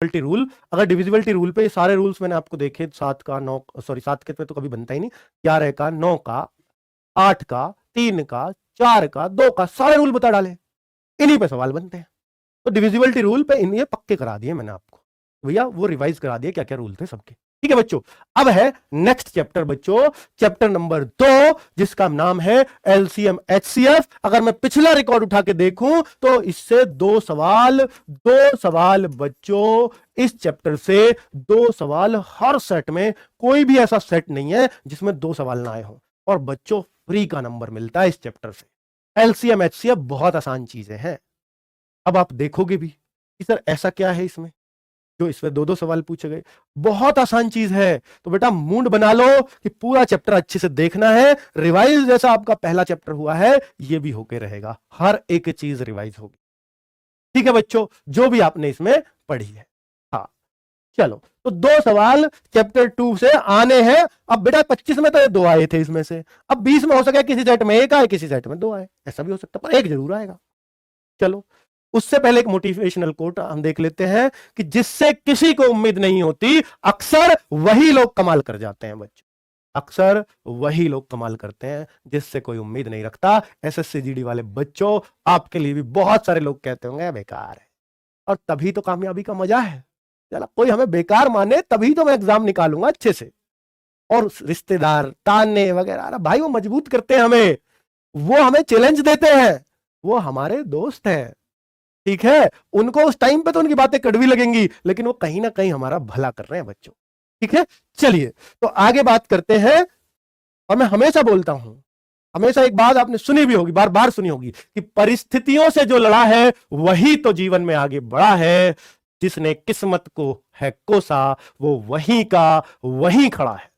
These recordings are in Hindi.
Divisibility rule. अगर डिविजिबिलिटी रूल पे सारे रूल्स मैंने आपको देखे, 7 का 9, सॉरी 7 के पे तो कभी बनता ही नहीं, 11 का, 9 का, 8 का, 3 का, 4 का, 2 का, सारे रूल बता डाले, इन्हीं पे सवाल बनते हैं। तो डिविजिबिलिटी रूल पे इन ये पक्के करा दिए मैंने आपको भैया, वो रिवाइज करा दिए क्या क्या रूल थे सबके। ठीक है बच्चों, अब है नेक्स्ट चैप्टर बच्चों, चैप्टर नंबर 2, जिसका नाम है एलसीएम एचसीएफ। अगर मैं पिछला रिकॉर्ड उठा के देखूं तो इससे दो सवाल बच्चों, इस चैप्टर से 2 सवाल हर सेट में, कोई भी ऐसा सेट नहीं है जिसमें 2 सवाल ना आए हो। और बच्चों फ्री का नंबर मिलता है इस चैप्टर से। एलसीएम एचसीएफ बहुत आसान चीजें हैं। अब आप देखोगे भी कि सर ऐसा क्या है इसमें जो इसमें 2-2 सवाल पूछे गए, बहुत आसान चीज है। तो बेटा मूड बना लो कि पूरा चैप्टर अच्छे से देखना है। रिवाइज जैसा आपका पहला चैप्टर हुआ है ये भी होके रहेगा, हर एक चीज रिवाइज होगी। ठीक है बच्चों, जो भी आपने इसमें पढ़ी है। हाँ चलो, तो 2 सवाल चैप्टर 2 से आने हैं। अब बेटा 25 में तो ये 2 आए थे इसमें से, अब 20 में हो सके किसी सेट में 1 आए, किसी सेट में 2 आए, ऐसा भी हो सकता है, पर 1 जरूर आएगा। चलो, उससे पहले एक मोटिवेशनल कोट हम देख लेते हैं कि जिससे किसी को उम्मीद नहीं होती अक्सर वही लोग कमाल कर जाते हैं बच्चों, अक्सर वही लोग कमाल करते हैं जिससे कोई उम्मीद नहीं रखता। एसएससी जीडी वाले बच्चों, आपके लिए भी बहुत सारे लोग कहते होंगे बेकार है, और तभी तो कामयाबी का मजा है। चला, कोई हमें बेकार माने तभी तो मैं एग्जाम निकालूंगा अच्छे से। और रिश्तेदार ताने वगैरह, अरे भाई वो मजबूत करते हैं हमें, वो हमें चैलेंज देते हैं, वो हमारे दोस्त हैं। ठीक है, उनको उस टाइम पे तो उनकी बातें कड़वी लगेंगी, लेकिन वो कहीं ना कहीं हमारा भला कर रहे हैं बच्चों। ठीक है, चलिए तो आगे बात करते हैं। और मैं हमेशा बोलता हूं, हमेशा एक बात आपने सुनी भी होगी, बार बार सुनी होगी, कि परिस्थितियों से जो लड़ा है वही तो जीवन में आगे बढ़ा है। जिसने किस्मत को है कोसा वो वहीं का वहीं खड़ा है।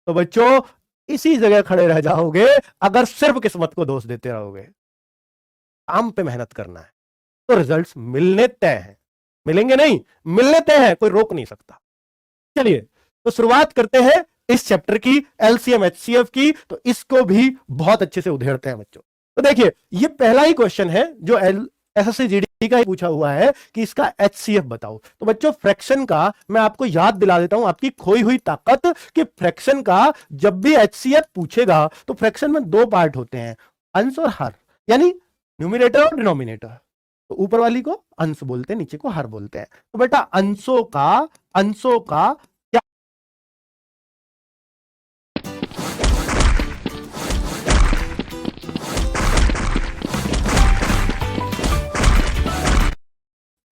तो बच्चों इसी जगह खड़े रह जाओगे अगर सिर्फ किस्मत को दोष देते रहोगे। काम पे मेहनत करना है तो रिजल्ट्स मिलने तय हैं, मिलेंगे नहीं, मिलने तय हैं, कोई रोक नहीं सकता। चलिए तो शुरुआत करते हैं इस चैप्टर की, एलसीएम एचसीएफ की। तो इसको भी बहुत अच्छे से उधेड़ते हैं बच्चों। तो देखिए ये पहला ही क्वेश्चन है जो एसएससी जीडी का ही पूछा हुआ है कि इसका एचसीएफ बताओ। तो बच्चों फ्रैक्शन का मैं आपको याद दिला देता हूं, आपकी खोई हुई ताकत, कि फ्रैक्शन का जब भी एचसीएफ पूछेगा तो फ्रैक्शन में 2 पार्ट होते हैं, अंश और हर, यानी न्यूमिनेटर और डिनोमिनेटर। तो ऊपर वाली को अंश बोलते हैं, नीचे को हर बोलते हैं। तो बेटा अंशों का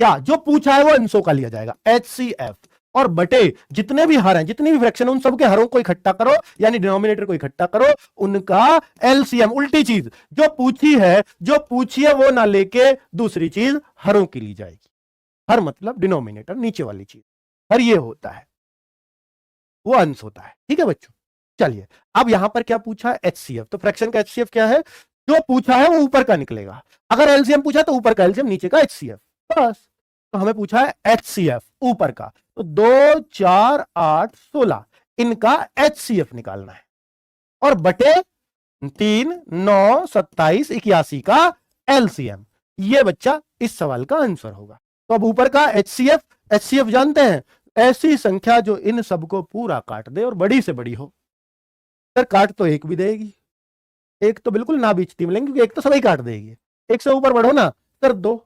क्या जो पूछा है वो अंशों का लिया जाएगा, एचसीएफ। और बटे जितने भी हर हैं, जितनी भी फ्रैक्शन, उन सबके हरों को इकट्ठा करो, यानी डिनोमिनेटर को इकट्ठा करो, उनका एलसीएम। उल्टी चीज जो पूछी है वो ना लेके दूसरी चीज हरों की ली जाएगी। हर मतलब डिनोमिनेटर, नीचे वाली चीज, हर ये होता है, वो अंश होता है। ठीक है बच्चों, चलिए अब यहां पर क्या पूछा है, एचसीएफ। तो फ्रैक्शन का एचसीएफ क्या है, जो पूछा है वो ऊपर का निकलेगा। अगर एलसीएम पूछा तो ऊपर का एलसीएम, नीचे का एचसीएफ, बस। तो हमें पूछा है एचसीएफ ऊपर का, तो 2, 4, 8, 16 इनका एचसीएफ निकालना है। और बटे 3, 9, 27, 81 का एलसीएम, ये बच्चा इस सवाल का आंसर होगा। तो अब ऊपर का एचसीएफ जानते हैं, ऐसी संख्या जो इन सबको पूरा काट दे और बड़ी से बड़ी हो। सर काट तो एक भी देगी, एक तो बिल्कुल ना बीचती मिलेंगी, क्योंकि एक तो सभी काट देगी। एक से ऊपर बढ़ो ना, सर 2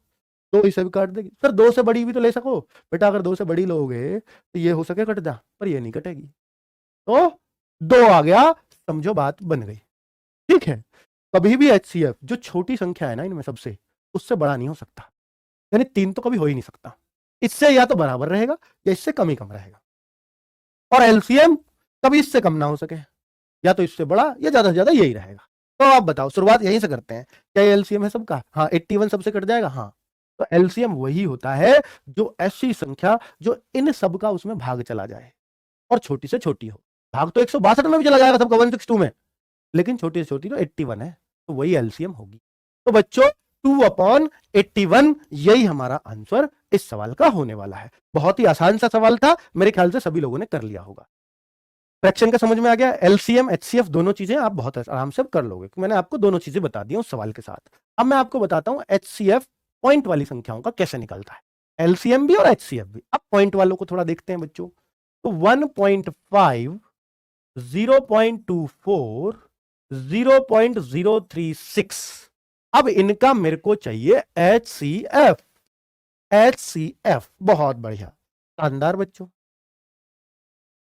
इसे भी काट देगी। सर 2 से बड़ी भी तो ले सको बेटा, अगर 2 से बड़ी लोगे तो ये हो सके कट जा, पर ये नहीं कटेगी। तो 2 आ गया, समझो बात बन गई। ठीक है, कभी भी एचसीएफ जो छोटी संख्या है ना इनमें सबसे, उससे बड़ा नहीं हो सकता, यानी 3 तो कभी हो ही नहीं सकता। इससे या तो बराबर रहेगा या इससे कम ही कम रहेगा। और एलसीएम कभी इससे कम ना हो सके, या तो इससे बड़ा या ज्यादा से ज्यादा यही रहेगा। तो आप बताओ, शुरुआत यहीं से करते हैं। क्या एलसीएम है सबका? हाँ, 81 सबसे कट जाएगा। हाँ, तो एलसीएम वही होता है जो ऐसी संख्या जो इन सब का उसमें भाग चला जाए और छोटी से छोटी हो। भाग तो 162 में भी चला जाएगा सबका, 162 में, लेकिन छोटी से छोटी तो 81 है, तो वही एलसीएम होगी। तो बच्चों 2/81 यही हमारा आंसर इस सवाल का होने वाला है। बहुत ही आसान सा सवाल था, मेरे ख्याल से सभी लोगों ने कर लिया होगा। फ्रैक्शन का समझ में आ गया, एलसीएम एचसीएफ दोनों चीजें आप बहुत आराम से कर लोगे, मैंने आपको दोनों चीजें बता दी उस सवाल के साथ। अब मैं आपको बताता हूं एचसीएफ पॉइंट वाली संख्याओं का कैसे निकलता है। एलसीएम भी और एचसीएफ भी। अब पॉइंट वालों को थोड़ा देखते हैं बच्चों। तो 1.5, 0.24, 0.036। अब इनका मेरे को चाहिए HCF। HCF बहुत बढ़िया, शानदार बच्चों।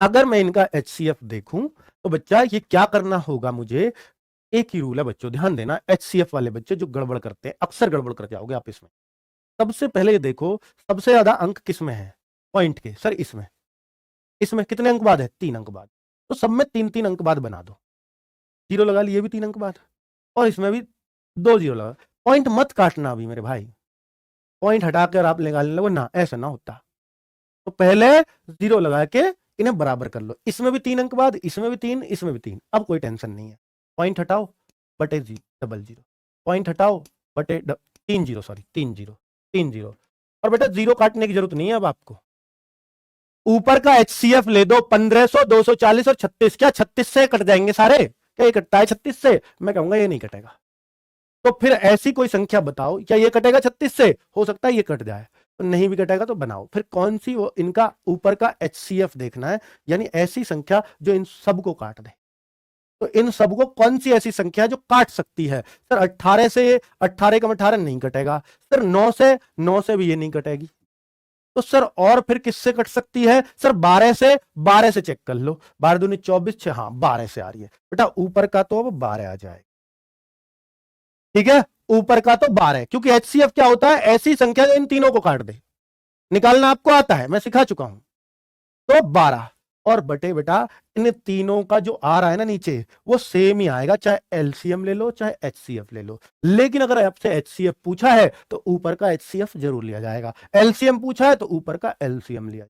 अगर मैं इनका HCF देखूं तो बच्चा ये क्या करना होगा मुझे, एक ही रूल है बच्चों, ध्यान देना। HCF वाले बच्चे जो गड़बड़ करते हैं, अक्सर गड़बड़ कर जाओगे आप इसमें। सबसे पहले ये देखो, सबसे ज्यादा अंक किसमें है पॉइंट के, सर इसमें। इसमें कितने अंक बाद है, 3 अंक बाद। तो सब में 3-3 अंक बाद बना दो, जीरो लगा लिए भी 3 अंक बाद, और इसमें भी 2 जीरो लगा। पॉइंट मत काटना अभी मेरे भाई, पॉइंट हटाकर आप निकालने लगो ना, ऐसा ना होता। तो पहले जीरो लगा के इन्हें बराबर कर लो। इसमें भी 3 अंक बाद, इसमें भी 3, इसमें भी 3। अब कोई टेंशन नहीं है। पॉइंट हटाओ बटे डबल जीरो, पॉइंट हटाओ बटे 3 जीरो, सॉरी 3 जीरो, 3 जीरो। और बेटा जीरो काटने की जरूरत नहीं है अब आपको। ऊपर का HCF ले दो, 1500, 240 और 36। क्या 36 से कट जाएंगे सारे? क्या ये कटता है 36 से? मैं कहूंगा ये नहीं कटेगा। तो फिर ऐसी कोई संख्या बताओ, क्या ये कटेगा 36 से? हो सकता है ये कट जाए, तो नहीं भी कटेगा तो बनाओ। फिर कौन सी वो इनका ऊपर का HCF देखना है, यानी ऐसी संख्या जो इन सबको काट दे। तो इन सबको कौन सी ऐसी संख्या जो काट सकती है? सर 18 से, 18 का 18 नहीं कटेगा। सर 9 से भी ये नहीं कटेगी। तो सर और फिर किससे कट सकती है? सर 12 से, 12 से चेक कर लो, 12 दूनी 24, हाँ 12 से आ रही है बेटा। ऊपर का तो अब 12 आ जाएगा, ठीक है। ऊपर का तो 12 है, क्योंकि HCF क्या होता है, ऐसी संख्या जो इन तीनों को काट दे। निकालना आपको आता है, मैं सिखा चुका हूं। तो 12 और बटे बेटा इन तीनों का जो आ रहा है ना नीचे, वो सेम ही आएगा, चाहे एलसीएम ले लो चाहे HCF ले लो। लेकिन अगर आपसे HCF पूछा है तो ऊपर का HCF जरूर लिया जाएगा, एलसीएम पूछा है तो ऊपर का एलसीएम लिया,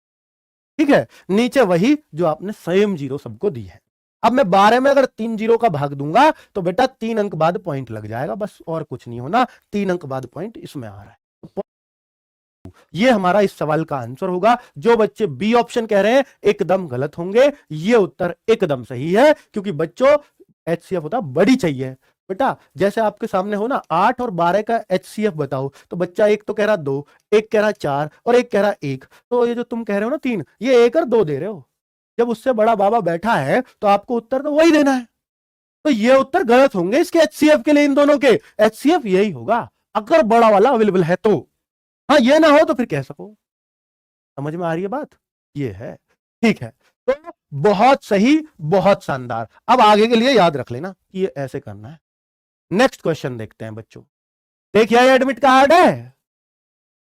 ठीक है। नीचे वही जो आपने सेम जीरो सबको दी है। अब मैं 12 में अगर 3 जीरो का भाग दूंगा तो बेटा 3 अंक बाद पॉइंट लग जाएगा, बस और कुछ नहीं होना। 3 अंक बाद पॉइंट इसमें आ रहा है, तो ये हमारा इस सवाल का आंसर होगा। जो बच्चे बी ऑप्शन कह रहे हैं एकदम गलत होंगे, ये उत्तर एकदम सही है। क्योंकि बच्चों HCF होता बड़ी चाहिए बेटा। जैसे आपके सामने हो ना 8 और 12 का HCF बताओ, तो बच्चा एक तो कह रहा 2, एक कह रहा 4 और एक कह रहा 1। तो ये जो तुम कह रहे हो ना 3, ये 1 और 2 दे रहे हो। जब उससे बड़ा बाबा बैठा है तो आपको उत्तर तो वही देना है। तो ये उत्तर गलत होंगे इसके HCF के लिए, इन दोनों के HCF यही होगा अगर बड़ा वाला अवेलेबल है तो। हाँ ये ना हो तो फिर कह सको। समझ में आ रही है बात? ये है, ठीक है। तो बहुत सही, बहुत शानदार। अब आगे के लिए याद रख लेना कि ये ऐसे करना है। नेक्स्ट क्वेश्चन देखते हैं बच्चों। देखिए एडमिट कार्ड है,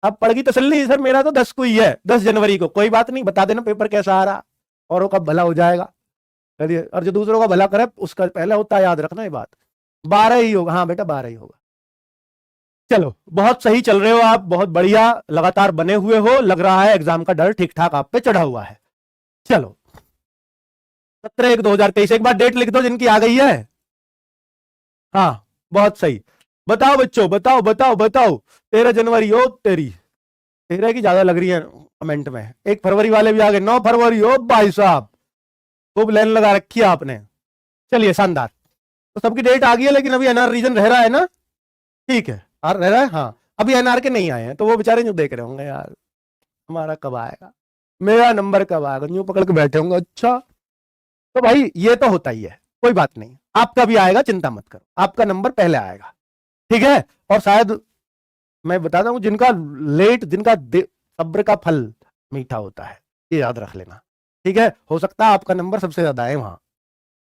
अब पड़ गई तसल्ली, सर मेरा तो 10 को ही है, 10 जनवरी को। कोई बात नहीं, बता देना पेपर कैसा आ रहा, औरों का भला हो जाएगा। चलिए, और जो दूसरों का भला करे उसका पहले होता है, याद रखना ये बात। 12 ही होगा, हाँ बेटा 12 ही होगा। चलो बहुत सही चल रहे हो आप, बहुत बढ़िया, लगातार बने हुए हो। लग रहा है एग्जाम का डर ठीक ठाक आप पे चढ़ा हुआ है। चलो 17/1/2023, एक बार डेट लिख दो जिनकी आ गई है। हाँ बहुत सही। बताओ बच्चों, बताओ बताओ बताओ। 13 जनवरी हो तेरी, 13 की ज्यादा लग रही है कमेंट में। 1 फरवरी वाले भी आ गए, 9 फरवरी हो भाई साहब, खूब लाइन लगा रखी है आपने। चलिए शानदार। तो सबकी डेट आ गई है, लेकिन अभी एनआर रीजन रह रहा है ना? ठीक है, रह रहा है। हाँ अभी एनआर के नहीं आए हैं, तो वो बेचारे जो देख रहे होंगे यार हमारा कब आएगा, मेरा नंबर कब आएगा, यूं पकड़ के बैठे होंगे। अच्छा तो भाई ये तो होता ही है, कोई बात नहीं, आपका भी आएगा, चिंता मत करो, आपका नंबर पहले आएगा, ठीक है। और शायद मैं बताता हूं, जिनका लेट, जिनका सब्र का फल मीठा होता है, ये याद रख लेना, ठीक है। हो सकता है आपका नंबर सबसे ज्यादा है वहां।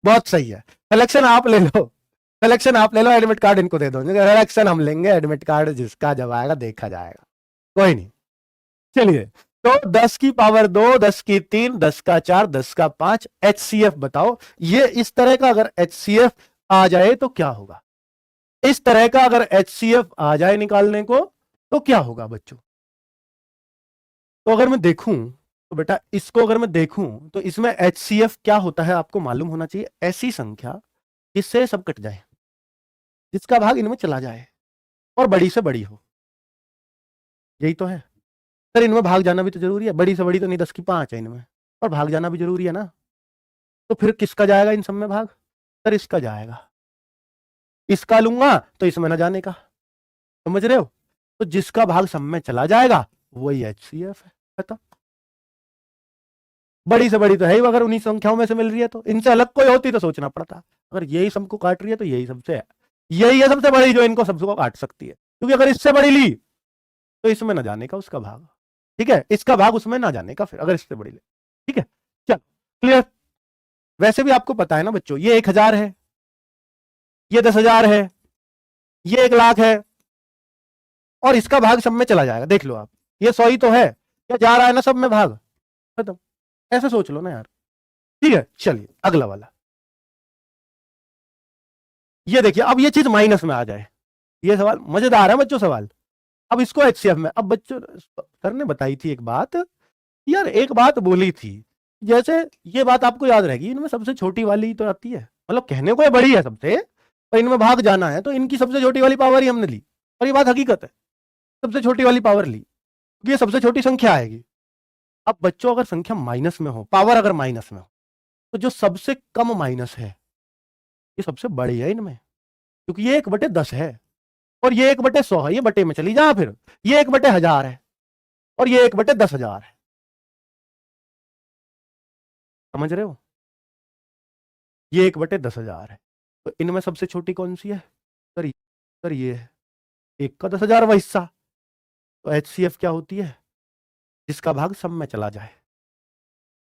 बहुत सही है, सिलेक्शन आप ले लो, सिलेक्शन आप ले लो, एडमिट कार्ड इनको दे दो। सिलेक्शन हम लेंगे, एडमिट कार्ड जिसका जब आएगा देखा जाएगा, कोई नहीं। चलिए, तो 10 की पावर 2, 10 की 3, 10 का 4, 10 का 5, HCF बताओ। ये इस तरह का अगर HCF आ जाए तो क्या होगा? इस तरह का अगर HCF आ जाए निकालने को तो क्या होगा बच्चों? तो अगर मैं देखूं तो बेटा इसको अगर मैं देखूं तो इसमें HCF क्या होता है आपको मालूम होना चाहिए। ऐसी संख्या जिससे सब कट जाए, जिसका भाग इनमें चला जाए और बड़ी से बड़ी हो, यही तो है। सर इनमें भाग जाना भी तो जरूरी है, बड़ी से बड़ी तो नहीं, 10 की 5 है इनमें, और भाग जाना भी जरूरी है ना। तो फिर किसका जाएगा इन सब में भाग? सर इसका जाएगा, इसका लूंगा तो इसमें ना जाने का, समझ रहे हो? तो जिसका भाग सब में चला जाएगा वही HCF है, खत्म। बड़ी से बड़ी तो है ही, अगर उन्हीं संख्याओं में से मिल रही है तो। इनसे अलग कोई होती तो सोचना पड़ता। अगर यही सबको काट रही है तो यही सबसे है, यही है सबसे बड़ी जो इनको सबको काट सकती है। क्योंकि अगर इससे बड़ी ली तो इसमें ना जाने का उसका भाग, ठीक है, इसका भाग उसमें ना जाने का फिर, अगर इससे बड़ी ले, ठीक है। चलो क्लियर। वैसे भी आपको पता है ना बच्चों, ये 1000 है, ये 10,000 है, ये 1,00,000 है, और इसका भाग सब में चला जाएगा। देख लो आप, ये 100 ही तो है, क्या जा रहा है ना सब में भाग, खत्म। ऐसे सोच लो ना यार, ठीक है। चलिए अगला वाला, ये देखिए, अब ये चीज माइनस में आ जाए। ये सवाल मजेदार है बच्चों सवाल। अब इसको HCF में, अब बच्चों सर ने बताई थी एक बात यार, एक बात बोली थी, जैसे ये बात आपको याद रहेगी, इनमें सबसे छोटी वाली तो आती है, मतलब कहने को ये बड़ी है सबसे, पर इनमें भाग जाना है तो इनकी सबसे छोटी वाली पावर ही हमने ली, और ये बात हकीकत है, सबसे छोटी वाली पावर ली, क्योंकि ये सबसे छोटी संख्या आएगी। अब बच्चों अगर संख्या माइनस में हो, पावर अगर माइनस में हो, तो जो सबसे कम माइनस है ये सबसे बड़ी है इनमें, क्योंकि ये 1/10 है, और ये 1/100 है, ये बटे में चली जा, फिर ये 1/1000 है, और ये 1/10,000 है। समझ रहे हो, ये 1/10,000 है, तो इनमें सबसे छोटी कौन सी है सर ये है 1 का 10,000वां हिस्सा। तो HCF क्या होती है, जिसका भाग सब में चला जाए,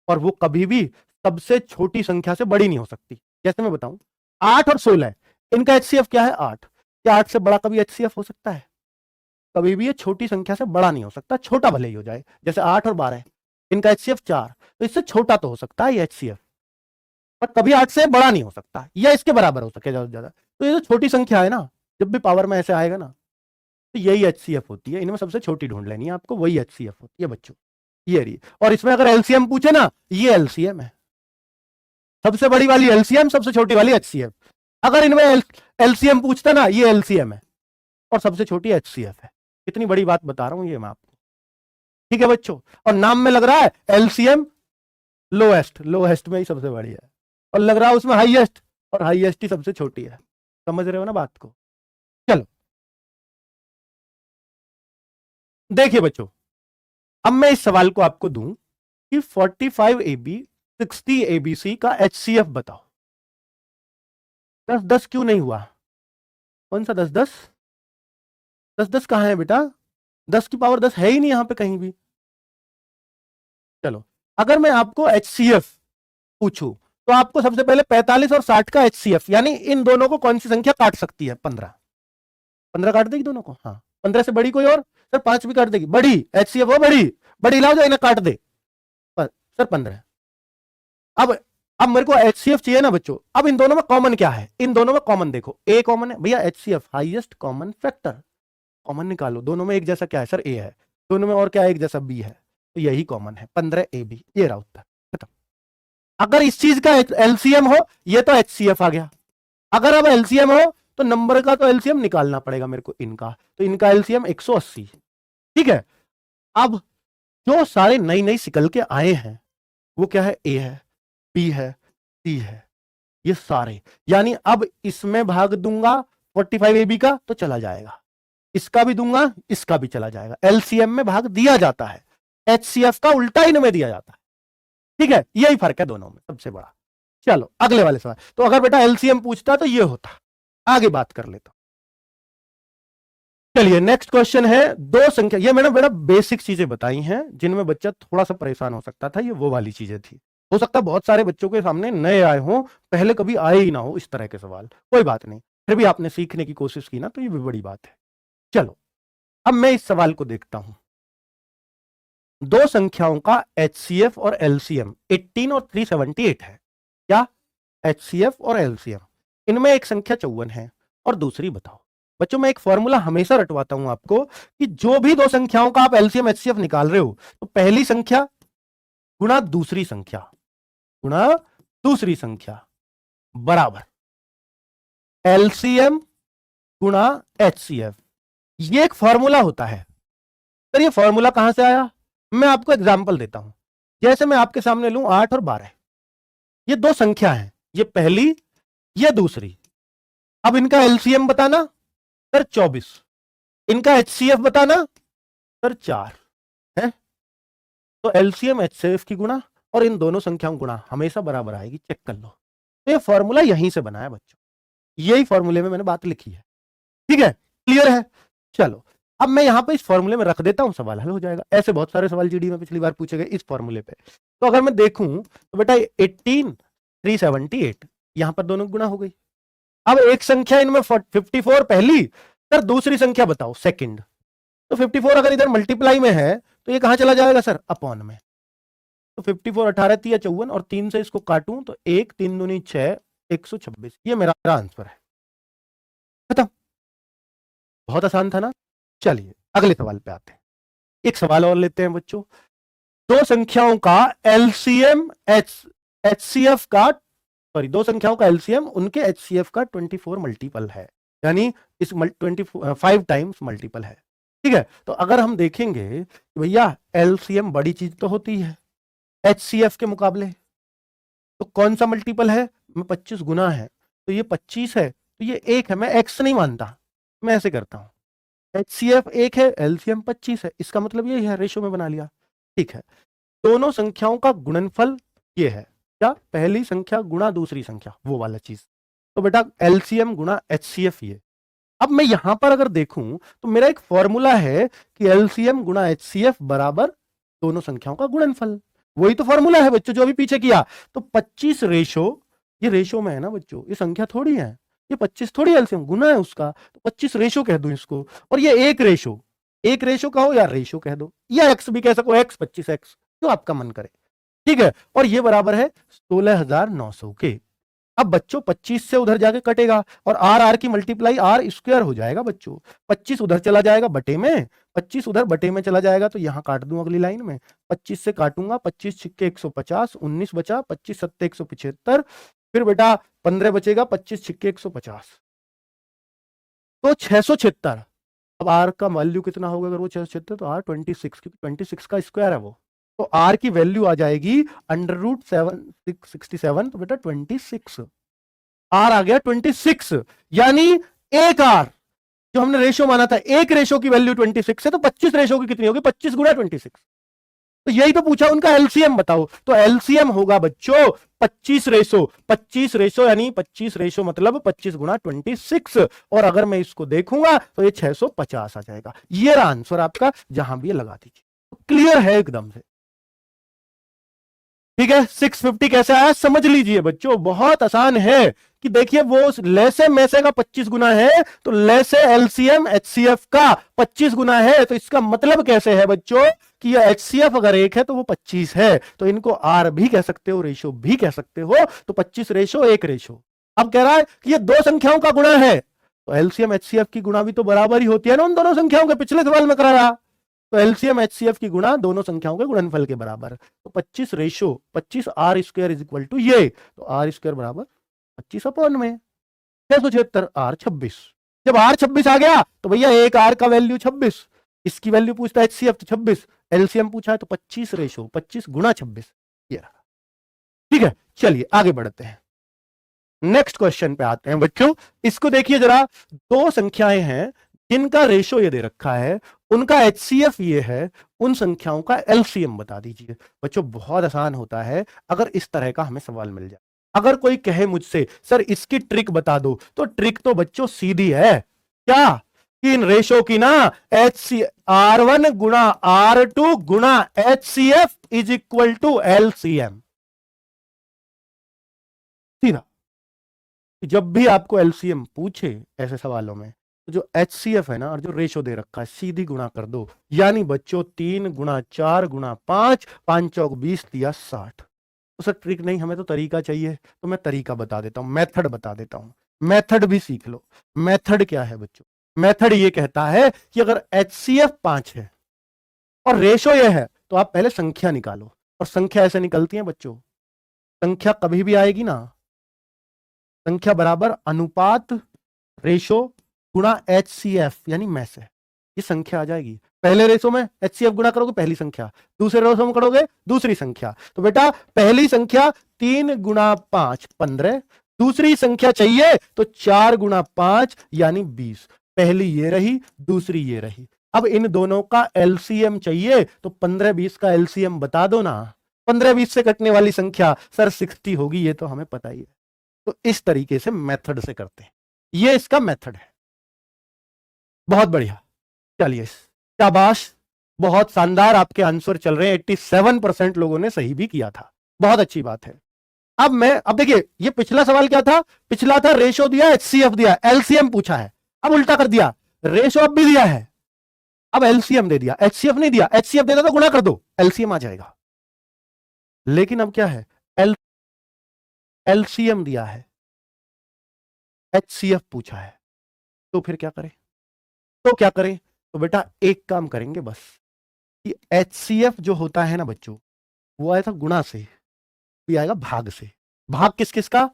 और वो कभी भी सबसे छोटी संख्या से बड़ी नहीं हो सकती। जैसे मैं बताऊं, 8 और 16, इनका HCF क्या है 8। क्या 8 से बड़ा कभी HCF हो सकता है? कभी भी ये छोटी संख्या से बड़ा नहीं हो सकता, छोटा भले ही हो जाए। जैसे 8 और 12, इनका HCF 4, तो इससे छोटा तो हो सकता है ये HCF, पर कभी 8 से बड़ा नहीं हो सकता, या इसके बराबर हो सके ज्यादा से ज्यादा। तो ये जो छोटी संख्या है ना, जब भी पावर में ऐसे आएगा ना, तो यही HCF होती है। इनमें सबसे छोटी ढूंढ लेनी है आपको, वही HCF होती है बच्चों, ये रही। और इसमें अगर LCM पूछे ना, ये LCM है, सबसे बड़ी वाली LCM, सबसे छोटी वाली HCF। अगर इनमें LCM पूछता ना, ये LCM है, और सबसे छोटी HCF है। कितनी बड़ी बात बता रहा हूं ये मैं आपको, ठीक है बच्चों। और नाम में लग रहा है LCM लोएस्ट, लोएस्ट में ही सबसे बड़ी है, और लग रहा है उसमें हाईएस्ट, और हाईएस्ट ही सबसे छोटी है। समझ रहे हो ना बात को। चलो देखिए बच्चों, अब मैं इस सवाल को आपको दूं कि 45AB 60ABC का HCF बताओ। 10-10 क्यों नहीं हुआ? कौन सा 10-10? 10-10 कहां है बेटा? 10 की पावर 10 है ही नहीं यहां पे कहीं भी। चलो अगर मैं आपको HCF पूछूं, तो आपको सबसे पहले 45 और 60 का HCF, यानी इन दोनों को कौन सी संख्या काट सकती है? 15 काट देगी दोनों को, हाँ। 15 से बड़ी कोई और? सर 5 भी काट देगी। बड़ी HCF हो, बड़ी बड़ी लाओ जो इन्हें काट दे। सर 15। अब मेरे को HCF चाहिए ना बच्चों। अब इन दोनों में कॉमन क्या है? इन दोनों में कॉमन देखो, A कॉमन है भैया, HCF highest common factor, common निकालो। दोनों में एक जैसा क्या है सर? A है। दोनों में और क्या है? एक जैसा B है, तो यही कॉमन है 15AB। ये रहा उत्तर, खत्म। अगर इस चीज का LCM हो, ये तो HCF आ गया। अगर अब LCM हो तो नंबर का तो LCM निकालना पड़ेगा मेरे को इनका, तो इनका LCM 180, ठीक है। अब जो सारे नई नई निकल के आए हैं वो क्या है? A है, B है, C है, ये सारे। यानी अब इसमें भाग दूंगा 45AB का तो चला जाएगा, इसका भी दूंगा, इसका भी चला जाएगा। LCM में भाग दिया जाता है, HCF का उल्टा इनमें दिया जाता है, ठीक है। यही फर्क है दोनों में सबसे बड़ा। चलो अगले वाले सवाल। तो अगर बेटा LCM पूछता तो ये होता, आगे बात कर लेता। चलिए नेक्स्ट क्वेश्चन है, दो संख्या। ये मैंने बेटा बेसिक चीजें बताई हैं जिनमें बच्चा थोड़ा सा परेशान हो सकता था, ये वो वाली चीजें थी। हो सकता है बहुत सारे बच्चों के सामने नए आए हों, पहले कभी आए ही ना हो इस तरह के सवाल, कोई बात नहीं, फिर भी आपने सीखने की कोशिश की ना, तो ये भी बड़ी बात है। चलो अब मैं इस सवाल को देखता हूं। दो संख्याओं का HCF और LCM 18 और 378 है। क्या? HCF और LCM, इनमें एक संख्या 54 है और दूसरी बताओ। बच्चों मैं एक फॉर्मूला हमेशा रटवाता हूं आपको कि जो भी दो संख्याओं का आप LCM HCF निकाल रहे हो, तो पहली संख्या गुणा दूसरी संख्या गुणा दूसरी संख्या बराबर LCM गुणा HCF। ये एक फॉर्मूला होता है। सर ये फॉर्मूला कहां से आया? मैं आपको एग्जांपल देता हूं। जैसे मैं आपके सामने लूं 8 और 12, ये दो संख्या हैं, ये पहली, ये दूसरी। अब इनका LCM बताना सर 24, इनका HCF बताना सर 4। तो एलसीएम एचसीएफ की गुणा और इन दोनों संख्याओं गुणा हमेशा बराबर आएगी, चेक कर लो। तो ये फॉर्मूला यहीं से बना है बच्चों, यही फॉर्मूले में मैंने बात लिखी है, ठीक है, क्लियर है। चलो अब मैं यहां पे इस फॉर्मूले में रख देता हूं, सवाल हल हो जाएगा। ऐसे बहुत सारे सवाल जीडी में पिछली बार पूछे गए इस फॉर्मूले पे। तो अगर मैं देखूं तो बेटा 18378 यहां पर दोनों गुणा हो गई। अब एक संख्या इनमें 54 पहली, सर दूसरी संख्या बताओ सेकंड। तो 54 अगर इधर मल्टीप्लाई में है तो ये कहां चला जाएगा सर, अपॉन में। तो 54 18 3 54 और 3 से इसको काटूं तो 1 3 दूनी 6 126, ये मेरा आंसर है। खत्म, बहुत आसान था ना। चलिए अगले सवाल पे आते हैं, एक सवाल और लेते हैं बच्चों। दो संख्याओं का एलसीएम एचसीएफ का, सॉरी दो संख्याओं का एलसीएम उनके एचसीएफ का 24 मल्टीपल है, यानी इस 25 टाइम्स मल्टीपल है, ठीक है। तो अगर हम देखेंगे कि भैया एलसीएम बड़ी चीज तो होती है एचसीएफ के मुकाबले, तो कौन सा मल्टीपल है, मैं 25 गुना है तो ये 25 है, तो ये एक है, मैं एक्स नहीं मानता, मैं ऐसे करता हूं एचसीएफ एक है एलसीएम 25 है, इसका मतलब ये है, रेशो में बना लिया, ठीक है। दोनों संख्याओं का गुणनफल ये है, क्या, पहली संख्या गुणा दूसरी संख्या, वो वाला चीज। तो बेटा एलसीएम गुणा एचसीएफ ये। अब मैं यहां पर अगर देखूं तो मेरा एक फॉर्मूला है कि एलसीएम गुणा एचसीएफ बराबर दोनों संख्याओं का गुणनफल, वही तो फॉर्मूला है बच्चों जो अभी पीछे किया। तो 25 रेशो, ये रेशो में है ना बच्चों, ये संख्या थोड़ी है, ये 25 थोड़ी एलसीएम गुना है उसका, तो 25 रेशो कह दो इसको, और ये एक रेशो कहो या रेशो कह दो, या एक्स भी कह सको, एक्स 25 एक्स जो आपका मन करे, ठीक है। और ये बराबर है 16,900 के। अब बच्चों 25 से उधर जाके कटेगा और आर की मल्टीप्लाई आर स्क्वायर हो जाएगा बच्चों, 25 उधर चला जाएगा बटे में, 25 उधर बटे में चला जाएगा, तो यहां काट दूं अगली लाइन में, 25 से काटूंगा, 25 छिक्के 150, 19 बचा, 25 सत्ते 175, फिर बेटा 15 बचेगा, 25 छिक्के 150, तो 676। अब आर का वैल्यू कितना होगा, अगर वो 676 तो आर 26, क्योंकि 26 का स्क्वायर है वो, तो आर की वैल्यू आ जाएगी √767, तो बेटा 26, आर आ गया 26, यानी एक आर जो हमने रेशो माना था, एक रेशो की वैल्यू 26 है, तो 25 रेशो की कितनी होगी, 25 गुणा 26। तो यही तो पूछा, उनका एलसीएम बताओ, तो एलसीएम होगा बच्चों 25 रेशो यानी 25 रेशो मतलब 25 गुणा 26, और अगर मैं इसको देखूंगा तो ये 650 आ जाएगा। ये रहा आंसर आपका, जहां भी ये लगा दीजिए, तो क्लियर है एकदम से, ठीक है। 650 कैसे आया समझ लीजिए बच्चों, बहुत आसान है कि देखिए वो लेसे मैसे का 25 गुना है, तो लेसे एलसीएम एचसीएफ का 25 गुना है, तो इसका मतलब कैसे है बच्चों कि ये एचसीएफ अगर एक है तो वो 25 है, तो इनको आर भी कह सकते हो, रेशो भी कह सकते हो, तो 25 रेशो एक रेशो। अब कह रहा है कि ये दो संख्याओं का गुणा है, तो एलसीएम एचसीएफ की गुणा भी तो बराबर ही होती है ना उन दोनों संख्याओं के, पिछले सवाल में करा रहा, तो एलसीएम एचसीएफ की गुणा दोनों संख्याओं के गुणनफल के बराबर, तो 25 ratio 25 R square is equal to ये, तो आर स्क्वायर बराबर 25 अपॉन में 676 आर 26। जब आर 26 आ गया तो भैया एक आर का वैल्यू 26, इसकी वैल्यू पूछता है एचसीएफ तो 26, एलसीएम पूछा है तो 25 रेशो 25 गुणा 26, ये रहा, ठीक है। चलिए आगे बढ़ते हैं, नेक्स्ट क्वेश्चन पे आते हैं बच्चों। इसको देखिए जरा, दो संख्याएं हैं जिनका रेशो ये दे रखा है, उनका एचसीएफ ये है, उन संख्याओं का एलसीएम बता दीजिए। बच्चों बहुत आसान होता है अगर इस तरह का हमें सवाल मिल जाए। अगर कोई कहे मुझसे सर इसकी ट्रिक बता दो, तो ट्रिक तो बच्चों सीधी है, क्या कि इन रेशो की ना R1 गुणा R2 गुणा HCF is equal to LCM, सीधा। जब भी आपको एलसीएम पूछे ऐसे सवालों में, तो जो एचसीएफ है ना और जो रेशो दे रखा है सीधी गुणा कर दो, यानी बच्चों 3 गुणा 4 गुणा 5, 5 चौक 20 दिया 60। तो सर ट्रिक नहीं, हमें तो तरीका चाहिए, तो मैं तरीका बता देता हूं, मेथड बता देता हूं, मेथड भी सीख लो। मेथड क्या है बच्चों, मेथड ये कहता है कि अगर एचसीएफ 5 है और रेशो ये है, तो आप पहले संख्या निकालो, और संख्या ऐसे निकलती है बच्चों, संख्या कभी भी आएगी ना, संख्या बराबर अनुपात रेशो गुणा एचसीएफ यानी में से, ये संख्या आ जाएगी। पहले रेशो में एचसीएफ गुणा करोगे पहली संख्या, दूसरे रेशो में करोगे दूसरी संख्या, तो बेटा पहली संख्या 3 गुणा 5 15, दूसरी संख्या चाहिए तो 4 गुणा 5 यानी 20, पहली ये रही दूसरी ये रही। अब इन दोनों का एलसीएम चाहिए तो 15-20 का एलसीएम बता दो ना। 15-20 से कटने वाली संख्या सर 60 होगी, ये तो हमें पता ही है। तो इस तरीके से मेथड से करते हैं, ये इसका मेथड है। बहुत बढ़िया, चलिए शाबाश, बहुत शानदार आपके आंसर चल रहे हैं। 87% लोगों ने सही भी किया था, बहुत अच्छी बात है। अब देखिए, ये पिछला सवाल क्या था? पिछला था रेशो दिया, एचसीएफ दिया, एलसीएम पूछा है। अब उल्टा कर दिया, रेशो अब भी दिया है, अब एलसीएम दे दिया, एचसीएफ नहीं दिया। एचसीएफ देता तो गुणा कर दो, एलसीएम आ जाएगा। लेकिन अब क्या है, एलसीएम दिया है, एचसीएफ पूछा है, तो फिर क्या करें? तो बेटा एक काम करेंगे बस, कि एचसीएफ जो होता है ना बच्चों, वो आया था गुणा से, भी आएगा भाग से। भाग किस किस का?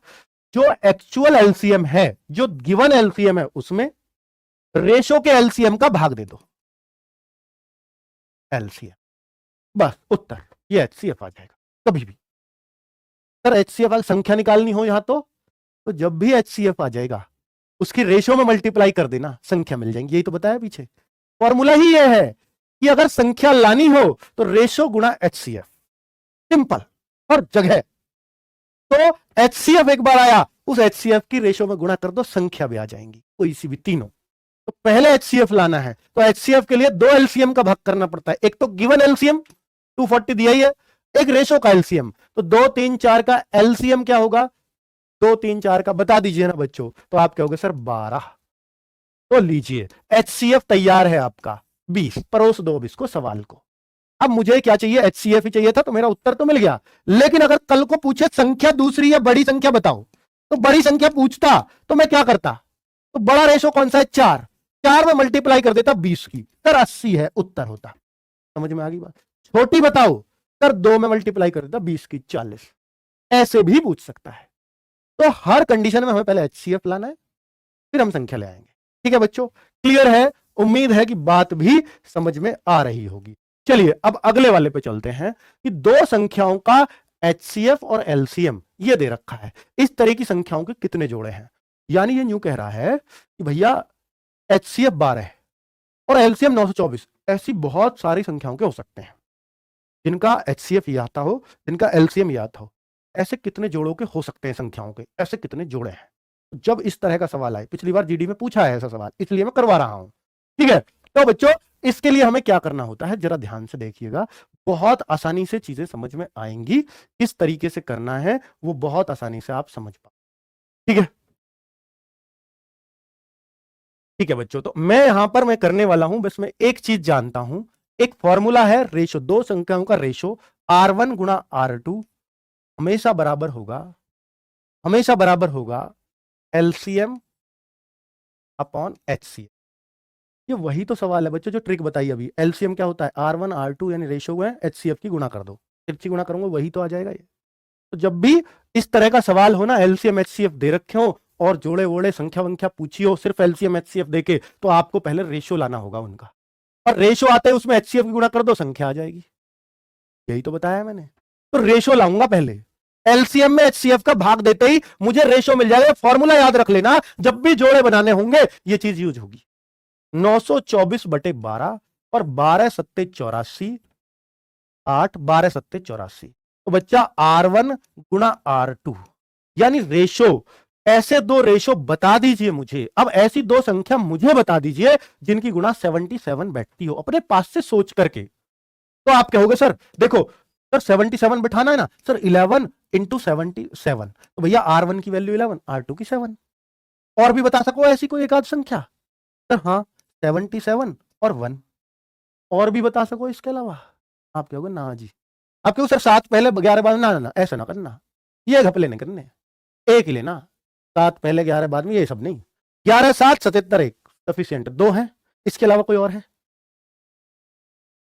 जो एक्चुअल एलसीएम है, जो गिवन एलसीएम है, उसमें रेशो के एलसीएम का भाग दे दो, एलसीएम, बस उत्तर ये एचसीएफ आ जाएगा। कभी भी सर एचसीएफ संख्या निकालनी हो यहां तो जब भी एचसीएफ आ जाएगा उसकी रेशो में मल्टीप्लाई कर देना, संख्या मिल जाएंगी। यही तो बताया पीछे, फॉर्मूला ही ये है कि अगर संख्या लानी हो तो रेशो गुणा एचसीएफ, सिंपल, हर जगह। तो एचसीएफ एक बार आया, उस एचसीएफ की रेशो में गुणा कर दो, संख्या भी आ जाएंगी, कोई सी भी तीनों। तो पहले एचसीएफ लाना है तो एचसीएफ के लिए 2 एलसीएम का भाग करना पड़ता है। एक तो गिवन एलसीएम 240 दिया ही है, एक रेशो का एलसीएम। तो 2, 3, 4 का एलसीएम क्या होगा? 2, 3, 4 का बता दीजिए ना बच्चों, तो आप कहोगे सर 12। तो लीजिए एचसीएफ तैयार है आपका 20, परोस दो अब इसको सवाल को। अब मुझे क्या चाहिए? एचसीएफ ही चाहिए था, तो मेरा उत्तर तो मिल गया। लेकिन अगर कल को पूछे संख्या दूसरी या बड़ी संख्या बताओ, तो बड़ी संख्या पूछता तो मैं क्या करता? तो बड़ा रेशो कौन सा है? 4, 4 में मल्टीप्लाई कर देता 20 की, सर 80 है, उत्तर होता। समझ में आ गई बात? छोटी बताओ, सर 2 में मल्टीप्लाई कर देता 20 की 40, ऐसे भी पूछ सकता है। तो हर कंडीशन में हमें पहले एचसीएफ लाना है, फिर हम संख्या ले आएंगे। ठीक है बच्चों, क्लियर है? उम्मीद है कि बात भी समझ में आ रही होगी। चलिए अब अगले वाले पे चलते हैं कि दो संख्याओं का एचसीएफ और एलसीएम ये दे रखा है, इस तरह की संख्याओं के कितने जोड़े हैं। यानी ये न्यू कह रहा है कि भैया एचसीएफ 12 है और एलसीएम 924, ऐसी बहुत सारी संख्याओं के हो सकते हैं जिनका एचसीएफ ये आता हो, जिनका एलसीएम ये आता हो। ऐसे कितने जोड़ों के हो सकते हैं संख्याओं के, ऐसे कितने जोड़े हैं? जब इस तरह का सवाल आए, पिछली बार जीडी में पूछा है ऐसा सवाल, इसलिए मैं करवा रहा हूं। ठीक है, तो बच्चों इसके लिए हमें क्या करना होता है, जरा ध्यान से देखिएगा, बहुत आसानी से चीजें समझ में आएंगी। किस तरीके से करना है वो बहुत आसानी से आप समझ पाओ। ठीक है, ठीक है बच्चों, तो मैं यहां पर मैं करने वाला हूं, बस मैं एक चीज जानता हूं, एक फॉर्मूला है रेशो, दो संख्याओं का रेशो R1 गुणा R2 हमेशा बराबर होगा एलसीएम अपॉन एचसीएफ। ये वही तो सवाल है बच्चों जो ट्रिक बताई अभी। एलसीएम क्या होता है? R1 R2 यानी रेशो है, एचसीएफ की गुणा कर दो, तिरछी गुणा करूंगा वही तो आ जाएगा ये। तो जब भी इस तरह का सवाल हो ना, एलसीएम एचसीएफ दे रखे हो और जोड़े वोड़े संख्या वंख्या पूछी हो सिर्फ एलसीएम एचसीएफ देके, तो आपको पहले रेशो लाना होगा उनका, और रेशो आते हैं उसमें एचसीएफ की गुणा कर दो, संख्या आ जाएगी। यही तो बताया मैंने। तो रेशो लाऊंगा पहले, एलसीएम में एचसीएफ का भाग देते ही मुझे रेशो मिल जाएगा। फॉर्मूला याद रख लेना, जब भी जोड़े बनाने होंगे ये चीज यूज होगी। 924/12 और 12 सत्ते 84, 8 12 सत्ते 84। तो बच्चा R1 गुणा R2 यानी रेशो, ऐसे दो रेशो बता दीजिए मुझे। अब ऐसी दो संख्या मुझे बता दीजिए जिनकी गुणा 77 बैठती हो, अपने पास से सोच करके। तो आप कहोगे सर देखो सर 77 बैठाना है ना सर, 11 इंटू 77, तो भैया R1 की वैल्यू 11, R2 की 7। और भी बता सको ऐसी कोई एक आध संख्या? सर हाँ 77 और 1। और भी बता सको इसके अलावा? आप कहोगे ना जी। आप कहोगे सर 7 पहले 11 बाद, ना ना ना ऐसा ना करना, ये घपले नहीं करने, एक ही लेना, 7 पहले 11 बाद में, ये सब नहीं। 11 7 77 1 सफिशियंट, 2 है, इसके अलावा कोई और है?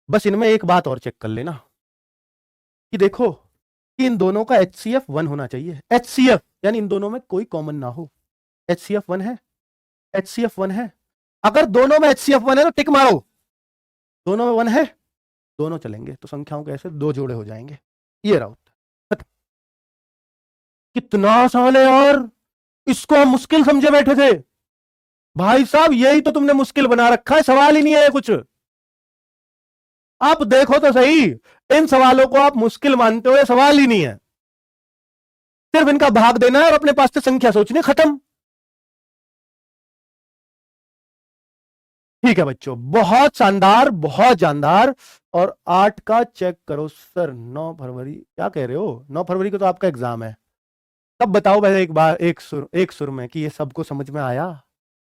बस इनमें एक बात और चेक कर लेना कि देखो कि इन दोनों का एचसीएफ 1 होना चाहिए। एचसीएफ यानी इन दोनों में कोई कॉमन ना हो। एचसीएफ 1 है, एचसीएफ 1 है। अगर दोनों में एचसीएफ 1 है तो टिक मारो, दोनों में 1 है, दोनों चलेंगे, तो संख्याओं के ऐसे दो जोड़े हो जाएंगे। ये रहा उत्तर। कितना आसान है यार, इसको हम मुश्किल समझे बैठे थे। भाई साहब यही तो तुमने मुश्किल बना रखा है, सवाल ही नहीं है कुछ। आप देखो तो सही, इन सवालों को आप मुश्किल मानते हो, ये सवाल ही नहीं है, सिर्फ इनका भाग देना है और अपने पास से संख्या सोचनी, खत्म। ठीक है बच्चों, बहुत शानदार, बहुत शानदार। और 8 का चेक करो सर, 9 फरवरी क्या कह रहे हो? 9 फरवरी को तो आपका एग्जाम है। तब बताओ पहले एक बार एक सुर में कि ये सबको समझ में आया?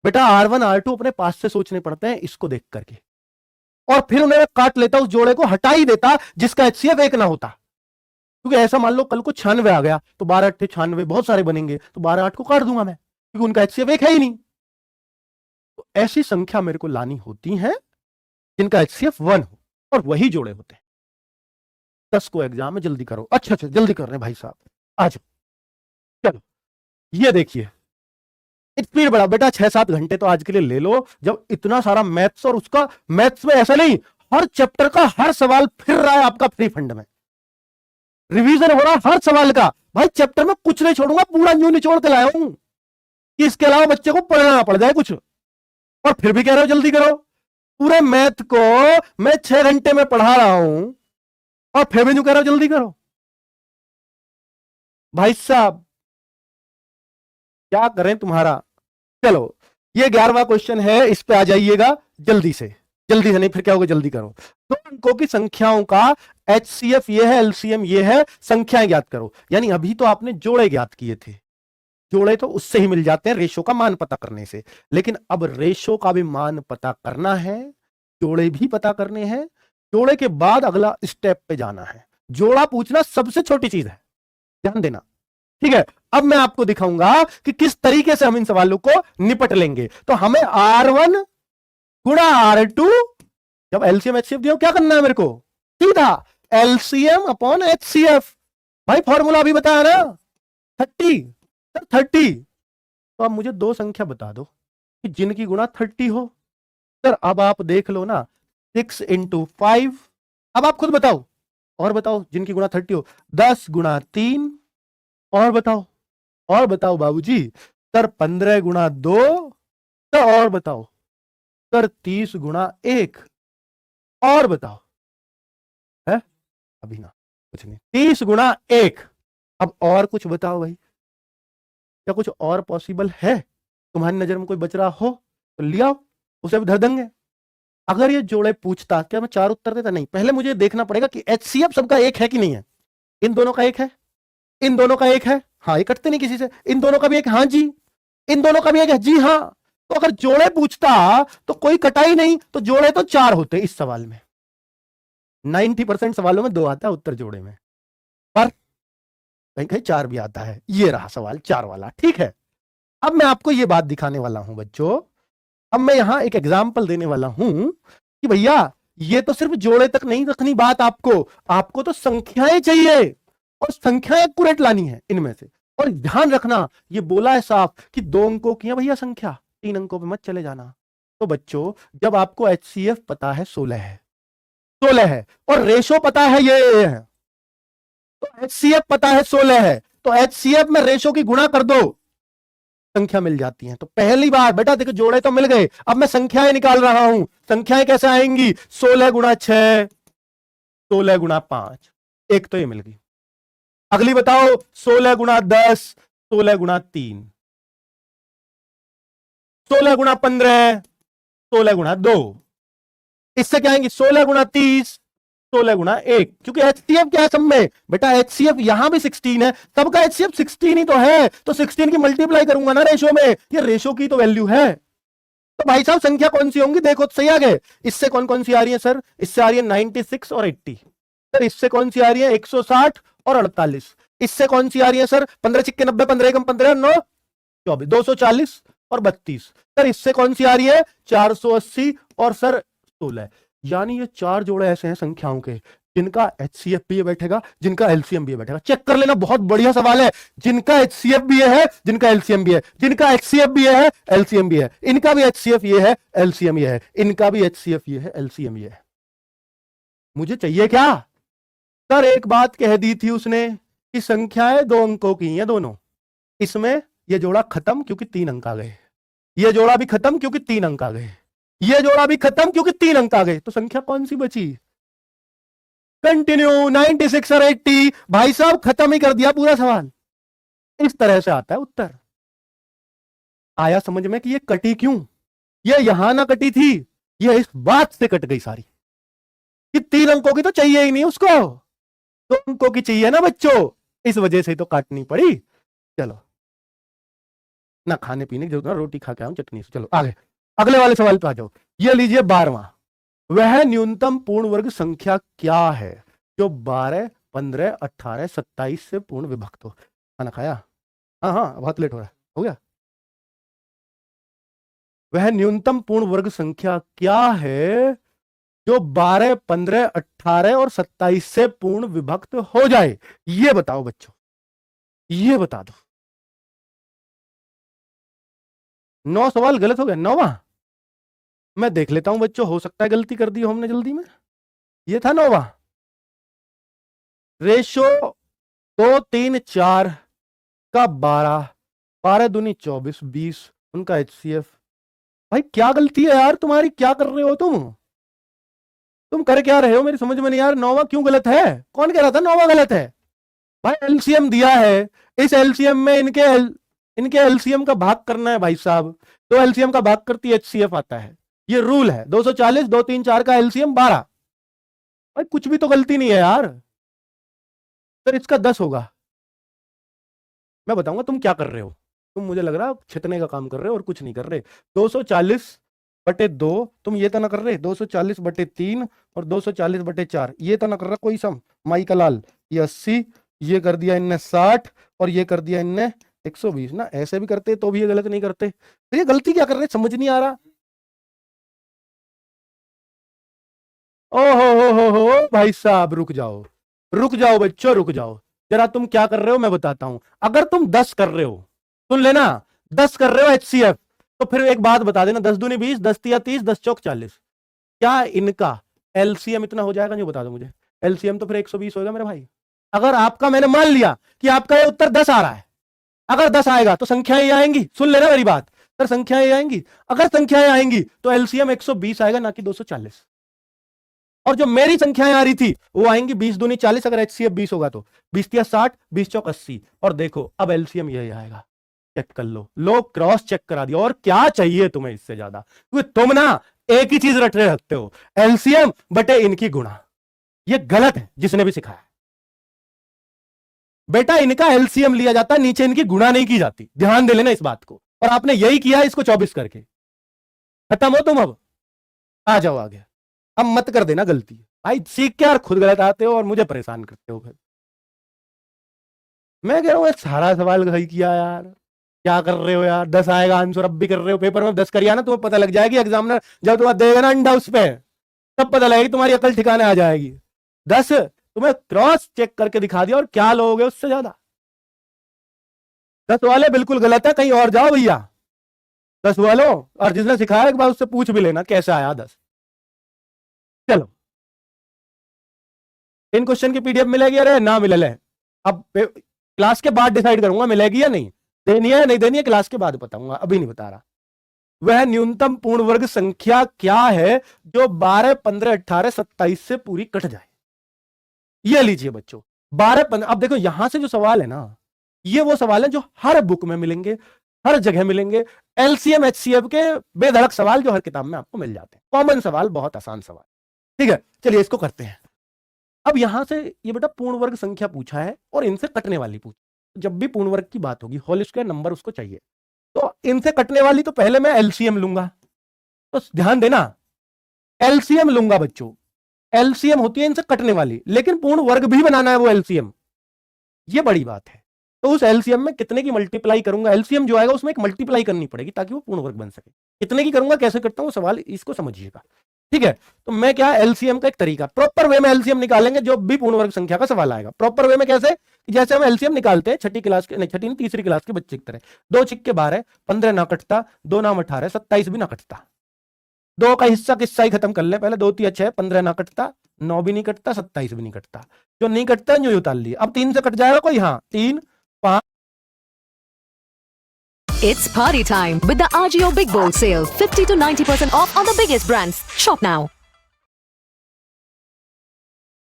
बेटा R1 R2 अपने पास से सोचने पड़ते हैं इसको देख करके, और फिर उन्हें मैं काट लेता, उस जोड़े को हटा ही देता जिसका HCF 1 ना होता। क्योंकि ऐसा मान लो कल को 96 आ गया तो 12 8 96 बहुत सारे बनेंगे, तो 12 8 को काट दूंगा मैं, क्योंकि उनका HCF 1 है ही नहीं। तो ऐसी संख्या मेरे को लानी होती है जिनका HCF 1 हो, और वही जोड़े होते हैं। 10 को एग्जाम में जल्दी करो। अच्छा जल्दी कर रहे हैं भाई साहब, आ जाओ। चलो ये देखिए, स्पीड बढ़ा बेटा, 6-7 घंटे तो आज के लिए ले लो। जब इतना सारा मैथ्स, और उसका मैथ्स में ऐसा नहीं, हर चैप्टर का हर सवाल फिर रहा है आपका फ्री फंड में, रिवीजन हो रहा है हर सवाल का। भाई चैप्टर में कुछ नहीं छोड़ूंगा, पूरा न्यू निचोड़ के लाया हूं कि इसके अलावा बच्चे को पढ़ना ना पड़ जाए कुछ। और फिर भी कह रहे हो जल्दी करो। पूरे मैथ को मैं 6 घंटे में पढ़ा रहा हूं, और फिर भी न्यू कह रहे हो जल्दी करो। भाई साहब क्या करें तुम्हारा। चलो ये 11वां क्वेश्चन है, इस पे आ जाइएगा जल्दी से, जल्दी से नहीं फिर क्या होगा, जल्दी करो। 2 अंकों की संख्याओं का HCF ये है, LCM ये है, संख्याएं ज्ञात करो। यानी अभी तो आपने जोड़े ज्ञात किए थे, जोड़े तो उससे ही मिल जाते हैं रेशो का मान पता करने से, लेकिन अब रेशो का भी मान पता करना है, जोड़े भी पता करने हैं। जोड़े के बाद अगला स्टेप पे जाना है, जोड़ा पूछना सबसे छोटी चीज है, ध्यान देना। ठीक है, अब मैं आपको दिखाऊंगा कि किस तरीके से हम इन सवालों को निपट लेंगे। तो हमें R1 गुणा R2, जब LCM HCF दिया क्या करना है मेरे को, सीधा LCM अपॉन HCF। भाई फॉर्मूला अभी बताया ना, 30 30। तो अब मुझे 2 संख्या बता दो कि जिनकी गुणा 30 हो। सर अब आप देख लो ना, 6 × 5, अब आप खुद बताओ, और बताओ जिनकी गुणा 30 हो। 10 × 3, और बताओ बाबूजी। सर 15 × 2, तो और बताओ। सर 30 × 1, और बताओ। है अभी ना कुछ नहीं, 30 × 1। अब और कुछ बताओ भाई, क्या कुछ और पॉसिबल है? तुम्हारी नजर में कोई बच रहा हो तो लिया, उसे भी धर देंगे। अगर ये जोड़े पूछता, क्या मैं 4 उत्तर देता? नहीं, पहले मुझे देखना पड़ेगा कि HCF सबका एक है कि नहीं है। इन दोनों का एक है, इन दोनों का एक है, हाँ ये कटते नहीं किसी से। इन दोनों का भी एक, हाँ जी। इन दोनों का भी एक है, जी हाँ। तो अगर जोड़े पूछता तो कोई कटाई नहीं, तो जोड़े तो 4 होते इस सवाल में। 90% सवालों में 2 आता है उत्तर जोड़े में, पर कहीं कहीं 4 भी आता है। ये रहा सवाल 4 वाला, ठीक है। अब मैं आपको ये बात दिखाने वाला हूं बच्चों, अब मैं यहां एक एग्जाम्पल देने वाला हूं कि भैया ये तो सिर्फ जोड़े तक नहीं रखनी बात, आपको तो संख्याएं चाहिए, और संख्याएं एक्यूरेट लानी है इनमें से। और ध्यान रखना, ये बोला है साफ कि 2 अंकों की है भैया संख्या, 3 अंकों पे मत चले जाना। तो बच्चों जब आपको HCF पता है 16 है, और रेशो पता है ये है, तो HCF पता है 16 है, तो HCF में रेशो की गुणा कर दो, संख्या मिल जाती है। तो पहली बार बेटा देखो जोड़े तो मिल गए, अब मैं संख्याएं निकाल रहा हूं। संख्याएं कैसे आएंगी? 16 × 6, 16 × 5, एक तो ये मिल गई। अगली बताओ 16 × 10, 16 × 3, 16 × 15, 16 × 2। इससे क्या आएंगी? 16 × 30, 16 × 1। क्योंकि HCF क्या है सब में बेटा, HCF यहां भी 16 है, सबका HCF 16 ही तो है, तो 16 की मल्टीप्लाई करूंगा ना रेशो में, ये रेशो की तो वैल्यू है। तो भाई साहब संख्या कौन सी होंगी देखो तो सही आ गए। इससे कौन कौन सी आ रही है सर? इससे आ रही है 96 और 80। सर इससे कौन सी आ रही है? 160 और 48। इससे कौन सी आ रही है सर? 15 × 90, 15 × 15, 9 24, 240 और 32। सर इससे कौन सी आ रही है? 480 और सर 16। यानी ये 4 जोड़े ऐसे हैं संख्याओं के जिनका HCF भी बैठेगा, जिनका LCM भी बैठेगा। चेक कर लेना, बहुत बढ़िया सवाल है। जिनका HCF भी है, जिनका LCM भी है, जिनका HCF भी है, LCM भी है, इनका भी HCF ये है, LCM ये है, इनका भी HCF ये है, LCM ये है। मुझे चाहिए क्या? सर एक बात कह दी थी उसने कि संख्याएं 2 अंकों की हैं दोनों, इसमें ये जोड़ा खत्म क्योंकि 3 अंक आ गए, ये जोड़ा भी खत्म क्योंकि 3 अंक आ गए, ये जोड़ा भी खत्म क्योंकि 3 अंक आ गए। तो संख्या कौन सी बची? कंटिन्यू 96 और 80। भाई साहब खत्म ही कर दिया पूरा सवाल। इस तरह से आता है उत्तर। आया समझ में कि ये कटी क्यों? ये यहां ना कटी थी, ये इस बात से कट गई सारी कि 3 अंकों की तो चाहिए ही नहीं उसको, 2 अंकों की चाहिए ना बच्चों, इस वजह से तो काटनी पड़ी। चलो ना खाने पीने की जरूरत ना, रोटी खा के आऊं चटनी से। चलो आगे अगले वाले सवाल पे आ जाओ। ये लीजिए 12वां। वह न्यूनतम पूर्ण वर्ग संख्या क्या है जो 12, 15, 18, 27 से पूर्ण विभक्त हो? खाना खाया? हाँ हाँ बहुत लेट हो रहा है, हो गया। वह न्यूनतम पूर्ण वर्ग संख्या क्या है जो 12, 15, 18 और 27 से पूर्ण विभक्त हो जाए? ये बताओ बच्चों, ये बता दो। 9 सवाल गलत हो गया, 9वां। मैं देख लेता हूं बच्चों, हो सकता है गलती कर दी हो हमने जल्दी में। ये था 9वां। रेशो 2, 3, 4 का 12, 12 दूनी 24, 20 उनका HCF। भाई क्या गलती है यार तुम्हारी, क्या कर रहे हो तुम कर क्या रहे हो? मेरी समझ में नहीं यार। 9वां क्यों गलत है? कौन कह रहा था 9वां गलत है? भाई एलसीएम दिया है, इस एलसीएम में इनके एलसीएम का भाग करना है भाई साहब, तो एलसीएम का भाग करती HCF आता है, ये रूल है। 240, 2, 3, 4 का एलसीएम 12। भाई कुछ भी तो गलती नहीं है यार। फिर इसका 10 होगा। मैं बताऊंगा तुम क्या कर रहे हो। तुम मुझे लग रहा है छितने का काम कर रहे हो और कुछ नहीं कर रहे। 240/2 तुम ये तो ना कर रहे, 240/3 और 240/4 ये तो ना कर रहा कोई सम। माई का लाल ये 80, ये कर दिया इनने 60 और ये कर दिया इनने 120 ना। ऐसे भी करते तो भी ये गलत नहीं करते, तो ये गलती क्या कर रहे समझ नहीं आ रहा। ओहो हो भाई साहब रुक जाओ बच्चों रुक जाओ जरा। तुम क्या कर रहे हो मैं बताता हूं। अगर तुम 10 कर रहे हो, सुन लेना, 10 कर रहे हो HCF, तो फिर एक बात बता देना, 10 दूनी 20, 10 तिया 30, 10 चौक 40। क्या इनका एलसीएम इतना हो जाएगा? नहीं बता दो मुझे। एलसीएम तो फिर 120 होगा मेरे भाई। अगर आपका, मैंने मान लिया कि आपका ये उत्तर 10 आ रहा है, अगर 10 आएगा तो संख्याएं आएंगी। सुन लेना मेरी बात, अगर संख्याएं आएंगी, अगर संख्याएं आएंगी तो एलसीएम 120 आएगा ना कि 240। और जो मेरी संख्याएं आ रही थी वो आएंगी 20 दूनी 40, अगर HCF 20 होगा तो 20 तिया 60, 20 चौक 80। और देखो अब एलसीएम यही आएगा। चेक कर लो क्रॉस चेक करा दिया। और क्या चाहिए तुम्हें इससे ज्यादा? क्योंकि तुम ना एक ही चीज रट रहे रखते हो, एलसीएम बटे इनकी गुणा। ये गलत है जिसने भी सिखाया। बेटा इनका एलसीएम लिया जाता है, नीचे इनकी गुणा नहीं की जाती, ध्यान दे लेना इस बात को। और आपने यही किया इसको 24 करके। खत्म हो तुम, अब आ जाओ आगे। अब मत कर देना गलती भाई, सीख के यार खुद गलत आते हो और मुझे परेशान करते हो। फिर मैं कह रहा हूं सारा सवाल सही किया यार, क्या कर रहे हो यार? 10 आएगा आंसर, अब भी कर रहे हो। पेपर में 10 करिए ना, तुम्हें पता लग जाएगी। एग्जामिनर जब तुम्हें देगा ना अंडा उस पे, तब पता लगेगी, तुम्हारी अकल ठिकाने आ जाएगी। 10 तुम्हें क्रॉस चेक करके दिखा दिया, और क्या लोगे उससे ज्यादा? 10 वाले बिल्कुल गलत है, कहीं और जाओ भैया। 10 वालों, और जिसने सिखाया एक बार उससे पूछ भी लेना कैसे आया 10। चलो इन क्वेश्चन की PDF मिलेगी अरे ना मिले? अब क्लास के बाद डिसाइड करूंगा मिलेगी या नहीं। देनी है नहीं देनी है क्लास के बाद बताऊंगा, अभी नहीं बता रहा। वह न्यूनतम पूर्ण वर्ग संख्या क्या है जो 12, 15, 18, 27 से पूरी कट जाए? ये लीजिए बच्चों 12, 15। अब देखो यहां से जो सवाल है ना, ये वो सवाल है जो हर बुक में मिलेंगे, हर जगह मिलेंगे। एलसीएम HCF के बेधड़क सवाल जो हर किताब में आपको मिल जाते हैं, कॉमन सवाल, बहुत आसान सवाल। ठीक है चलिए इसको करते हैं। अब यहां से ये बेटा पूर्ण वर्ग संख्या पूछा है और इनसे कटने वाली पूछी। जब भी पूर्ण वर्ग की बात होगी होल स्क्वायर नंबर उसको चाहिए, तो इनसे कटने वाली तो पहले मैं एलसीएम लूंगा। तो ध्यान देना, एलसीएम लूंगा बच्चों। एलसीएम होती है इनसे कटने वाली, लेकिन पूर्ण वर्ग भी बनाना है वो एलसीएम, ये बड़ी बात है। तो उस एलसीएम में कितने की मल्टीप्लाई करूंगा, एलसीएम जो आएगा उसमें एक मल्टीप्लाई करनी पड़ेगी ताकि वो पूर्ण वर्ग बन सके। कितने की करूंगा, कैसे करता हूं सवाल, इसको समझिएगा। ठीक है, तो मैं क्या, एलसीएम का एक तरीका, प्रॉपर वे में एलसीएम निकालेंगे जो भी पूर्ण वर्ग संख्या का सवाल आएगा। प्रॉपर वे में कैसे? जैसे हम एलसीएम निकालते हैं छठी क्लास के, नहीं छठी नहीं तीसरी क्लास के बच्चे की तरह। 2 छिक्के 12, 15 ना कटता, 2 नाम 18, 27 भी ना कटता। 2 का हिस्सा किस्सा ही खत्म कर ले पहले। 2 तिया 6, 15 ना कटता, 9 भी नहीं कटता, 27 भी नहीं कटता। जो नहीं कटता जो उतार लिए। अब 3 से कट जाएगा कोई? हाँ 3, 5। It's party time with the RGO Big Bowl sale. 50 to 90% off on the biggest brands. Shop now.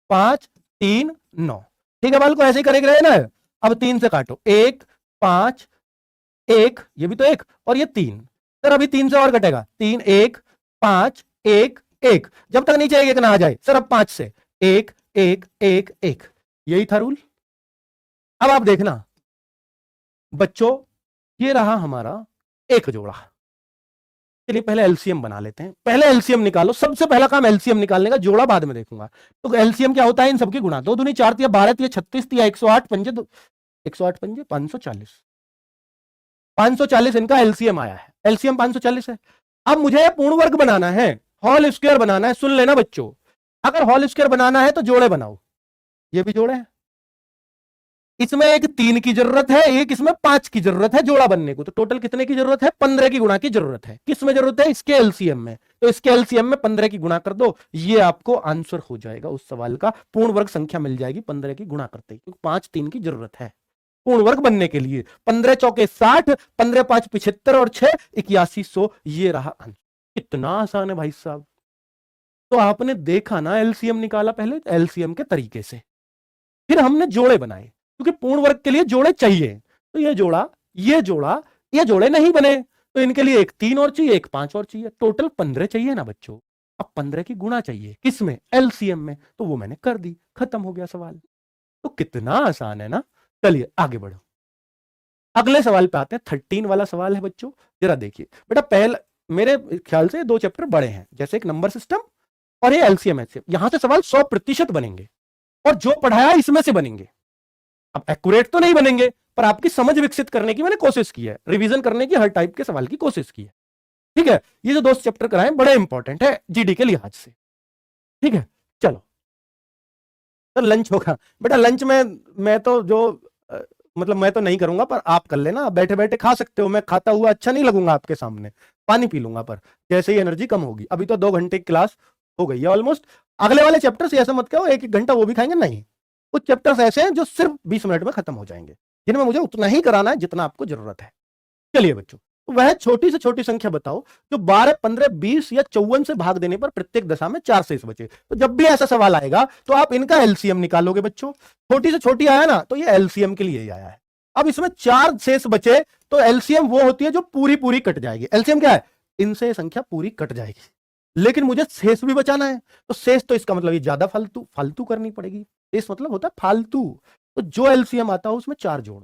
5 3 9। ठीक है बाल को ऐसे ही करेंगे ना। अब 3 से काटो, 1 5 1, ये भी तो 1 और ये 3। सर अभी 3 से और कटेगा, 3 1 5 1 1, जब तक नीचे एक ना आ जाए। सर अब 5 से 1 1 1 1, यही था रूल। अब आप देखना बच्चों, ये रहा हमारा एक जोड़ा। चलिए पहले एलसीएम बना लेते हैं। पहले एलसीएम निकालो, सबसे पहला काम एलसीएम निकालने का, जोड़ा बाद में देखूंगा। तो एलसीएम क्या होता है इन सबकी गुणा, 2 दूनी 4 तिया 12 तिया 36 तिया 108 पंजे 108 पंजे 540, 540 इनका एलसीएम आया है। एलसीएम 540 है। अब मुझे पूर्ण वर्ग बनाना है, होल स्क्वायर बनाना है। सुन लेना बच्चों, अगर होल स्क्वायर बनाना है तो जोड़े बनाओ। ये भी जोड़े हैं, इसमें एक 3 की जरूरत है, एक इसमें 5 की जरूरत है जोड़ा बनने को। तो टोटल कितने की जरूरत है, 15 की गुणा की जरूरत है। किस में जरूरत है, इसके एलसीएम में। तो इसके एलसीएम में 15 की गुणा कर दो, ये आपको आंसर हो जाएगा उस सवाल का। पूर्ण वर्ग संख्या मिल जाएगी 15 की गुणा करते ही, क्योंकि 5 3 की जरूरत है पूर्ण वर्ग बनने के लिए। 15 चौके 60, 15 5 75 और 6 8100, ये रहा आंसर। कितना आसान है भाई साहब। तो आपने देखा ना, एलसीएम निकाला पहले एलसीएम के तरीके से, फिर हमने जोड़े बनाए, क्योंकि पूर्ण वर्ग के लिए जोड़े चाहिए। तो ये जोड़ा, ये जोड़ा, ये जोड़े नहीं बने, तो इनके लिए एक 3 और चाहिए, एक 5 और चाहिए, टोटल 15 चाहिए ना बच्चों। अब 15 की गुणा चाहिए, किसमें, एलसीएम में। तो वो मैंने कर दी, खत्म हो गया सवाल। तो कितना आसान है ना। चलिए आगे बढ़ो, अगले सवाल पे आते हैं। 13 वाला सवाल है बच्चों, जरा देखिए बेटा। पहले मेरे ख्याल से 2 चैप्टर बड़े हैं, जैसे एक नंबर सिस्टम और ये एलसीएम एचसीएम। यहां से सवाल 100% बनेंगे, और जो पढ़ाया इसमें से बनेंगे। अब एक्यूरेट तो नहीं बनेंगे, पर आपकी समझ विकसित करने की मैंने कोशिश की है, रिवीजन करने की हर टाइप के सवाल की कोशिश की है। ठीक है, ये जो 2 चैप्टर कराए बड़े इंपॉर्टेंट है जीडी के लिहाज से। ठीक है, चलो तो लंच होगा बेटा। लंच में मैं तो जो मतलब मैं तो नहीं करूंगा, पर आप कर लेना, बैठे बैठे खा सकते हो। मैं खाता हुआ अच्छा नहीं लगूंगा आपके सामने, पानी पी लूंगा, पर जैसे ही एनर्जी कम होगी। अभी तो 2 घंटे की क्लास हो गई है ऑलमोस्ट। अगले वाले चैप्टर से ऐसा मत कहो 1-1 घंटा वो भी खाएंगे, नहीं। कुछ चैप्टर्स ऐसे हैं जो सिर्फ 20 मिनट में खत्म हो जाएंगे, जिनमें मुझे उतना ही कराना है जितना आपको जरूरत है। चलिए बच्चों, वह छोटी से छोटी संख्या बताओ जो 12 15 20 या 54 से भाग देने पर प्रत्येक दशा में 4 शेष बचे। तो जब भी ऐसा सवाल आएगा तो आप इनका एलसीएम निकालोगे बच्चों। छोटी से छोटी आया ना, तो ये एलसीएम के लिए ही आया है। अब इसमें 4 शेष बचे, तो एलसीएम वो होती है जो पूरी पूरी कट जाएगी। एलसीएम क्या है, इनसे संख्या पूरी कट जाएगी, लेकिन मुझे शेष भी बचाना है। तो शेष तो इसका मतलब ये ज्यादा फालतू करनी पड़ेगी। शेष मतलब होता है फालतू। तो जो एलसीएम आता है उसमें 4 जोड़।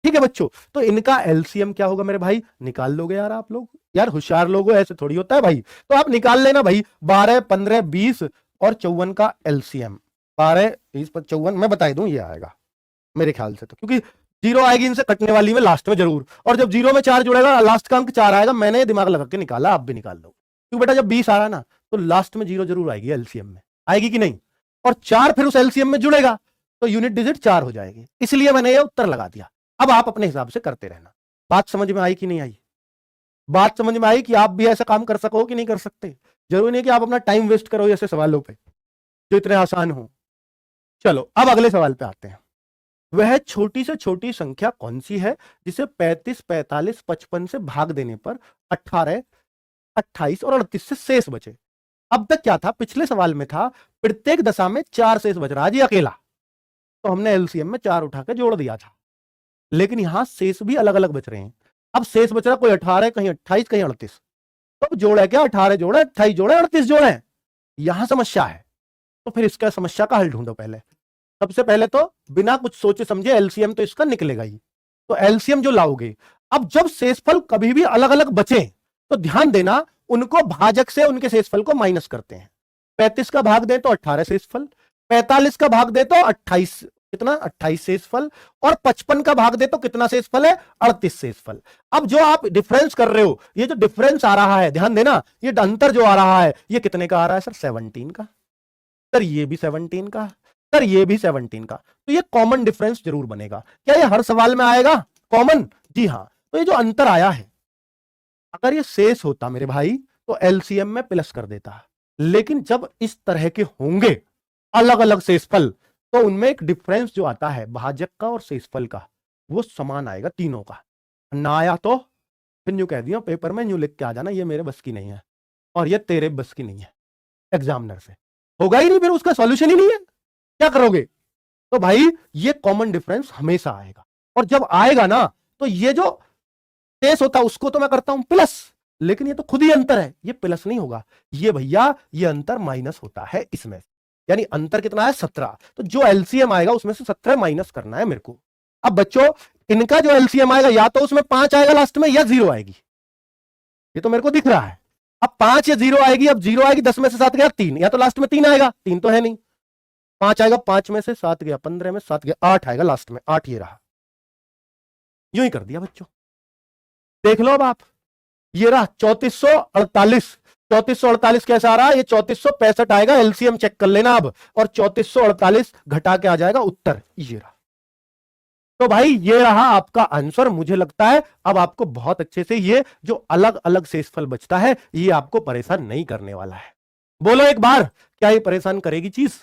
ठीक है बच्चों, तो इनका एलसीएम क्या होगा मेरे भाई, निकाल लोगे यार आप लोग। यार होशियार लोग हो, ऐसे थोड़ी होता है भाई। तो आप निकाल लेना भाई, 12 15 20 और 54 का एलसीएम। 12 20 54 मैं बता दूं ये आएगा मेरे ख्याल से, तो क्योंकि 0 आएगी इनसे कटने वाली में लास्ट में जरूर, और जब 0 में 4 जुड़ेगा लास्ट का अंक 4 आएगा। मैंने दिमाग लगा के निकाला, आप भी निकाल लो। क्योंकि बेटा जब 20 आ रहा ना, तो लास्ट में 0 जरूर आएगी एलसीएम में, आएगी कि नहीं। और 4 फिर उस एलसीएम में जुड़ेगा, तो यूनिट डिजिट 4 हो जाएगी, इसलिए मैंने ये उत्तर लगा दिया। अब आप अपने हिसाब से करते रहना। बात समझ में आई कि नहीं आई, बात समझ में आई कि आप भी ऐसा काम कर सको कि नहीं कर सकते। जरूरी नहीं कि आप अपना टाइम वेस्ट करो ऐसे सवालों पे जो इतने आसान हो। चलो अब अगले सवाल पे आते हैं। वह छोटी से छोटी संख्या कौन सी है जिसे 35 45 55 से भाग देने पर 18 28 और 38 से शेष बचे। अब तक क्या था, पिछले सवाल में था प्रत्येक दशा में 4 शेष बच रहा जी अकेला, तो हमने एलसीएम में 4 उठा के जोड़ दिया था। लेकिन यहां शेष भी अलग अलग बच रहे हैं। अब शेष बच रहा कोई 18 कहीं 28 कहीं 38, तो जोड़े क्या, 18 जोड़े 28 जोड़े 38 जोड़े, यहां समस्या है। तो फिर इसका समस्या का हल ढूंढो। पहले सबसे पहले तो बिना कुछ सोचे समझे एलसीएम तो इसका निकलेगा ही, तो एलसीएम जो लाओगे। अब जब शेषफल कभी भी अलग अलग बचे तो ध्यान देना, उनको भाजक से उनके शेषफल को माइनस करते हैं। 35 का भाग दे तो 18 शेषफल, 45 का भाग दे तो 28, कितना 28 शेषफल, और 55 का भाग दे तो कितना शेषफल है, 38 शेषफल। अब जो आप डिफरेंस कर रहे हो, ये जो डिफरेंस आ रहा है, ध्यान देना, ये अंतर जो आ रहा है ये कितने का आ रहा है सर, 17 का। सर ये भी 17 का, सर ये भी 17 का। तो ये कॉमन डिफरेंस जरूर बनेगा। क्या ये हर सवाल में आएगा कॉमन, जी हां। तो ये जो अंतर आया है, अगर ये शेष होता मेरे भाई तो एलसीएम में प्लस कर देता, लेकिन जब इस तरह के होंगे अलग अलग शेषफल, तो उनमें एक डिफरेंस जो आता है भाजक का और शेषफल का, वो समान आएगा तीनों का। ना आया तो फिर यूं कह दिया पेपर में, यूं लिख के आ जाना ये मेरे बस की नहीं है और ये तेरे बस की नहीं है, एग्जामिनर से होगा ही नहीं, फिर उसका सॉल्यूशन ही नहीं है। क्या करोगे? तो भाई ये कॉमन डिफरेंस हमेशा आएगा, और जब आएगा ना तो ये जो शेष होता है उसको तो मैं करता हूं प्लस, लेकिन ये तो खुद ही अंतर है, ये प्लस नहीं होगा, ये भैया ये अंतर माइनस होता है इसमें। यानी अंतर कितना है? 17। तो जो एलसीएम आएगा उसमें से 17 माइनस करना है मेरे को। अब बच्चों इनका जो एलसीएम आएगा या तो उसमें 5 आएगा लास्ट में या 0 आएगी, ये तो मेरे को दिख रहा है। अब 5 या 0 आएगी, अब 0 आएगी, 10 में से 7 गया 3, या तो लास्ट में 3 आएगा, 3 तो है नहीं, 5 आएगा, 5 में से 7 गया, 15 में 7 गया, 8 आएगा लास्ट में, 8 ये रहा। यूं ही कर दिया बच्चों, देख लो अब आप, ये रहा 3448। 3448 कैसा आ रहा है? ये 3465 आएगा, एलसीएम चेक कर लेना अब, और 3448 घटा के आ जाएगा उत्तर, ये रहा। तो भाई ये रहा आपका आंसर। मुझे लगता है अब आपको बहुत अच्छे से ये जो अलग अलग शेषफल बचता है ये आपको परेशान नहीं करने वाला है। बोलो एक बार, क्या ये परेशान करेगी चीज?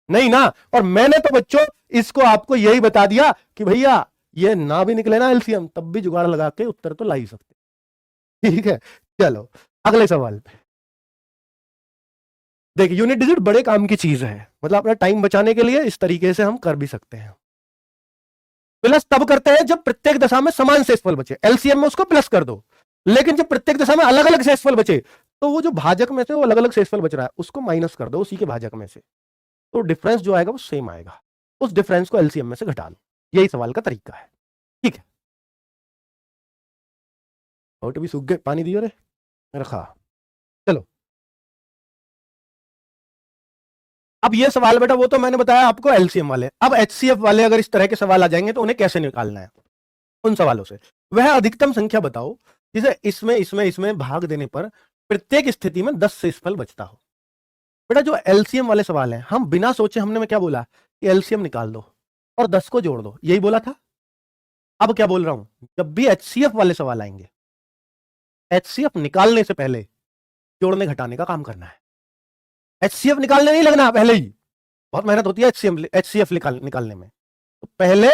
नहीं ना। और मैंने तो बच्चों इसको आपको यही बता दिया कि भैया ये ना भी निकले ना एलसीएम, तब भी जुगाड़ लगा के उत्तर तो ला ही सकते। ठीक है, चलो अगले सवाल पे देखिए। यूनिट डिजिट बड़े काम की चीज है, मतलब अपना टाइम बचाने के लिए इस तरीके से हम कर भी सकते हैं। प्लस तब करते हैं जब प्रत्येक दशा में समान शेषफल बचे, एलसीएम में उसको प्लस कर दो। लेकिन जब प्रत्येक दशा में अलग अलग शेषफल बचे तो वो जो भाजक में से वो अलग अलग शेषफल बच रहा है उसको माइनस कर दो उसी के भाजक में से, तो डिफरेंस जो आएगा वो सेम आएगा, उस डिफरेंस को एलसीएम में से घटा लो। यही सवाल का तरीका है। ठीक है, और भी सूख गए, पानी दियो रे, रखा। चलो अब ये सवाल बेटा वो तो मैंने बताया आपको एलसीएम वाले। अब एचसीएफ वाले अगर इस तरह के सवाल आ जाएंगे तो उन्हें कैसे निकालना है? उन सवालों से वह अधिकतम संख्या बताओ जिसे इसमें इसमें इसमें भाग देने पर प्रत्येक स्थिति में 10 शेषफल बचता हो। बेटा जो एलसीएम वाले सवाल हैं हम बिना सोचे, हमने मैं क्या बोला कि एलसीएम निकाल दो और 10 को जोड़ दो, यही बोला था। अब क्या बोल रहा हूं, जब भी एचसीएफ वाले सवाल आएंगे एचसीएफ निकालने से पहले जोड़ने घटाने का काम करना है। एचसीएफ निकालने नहीं लगना, पहले ही बहुत मेहनत होती है एचसीएफ निकालने में। तो पहले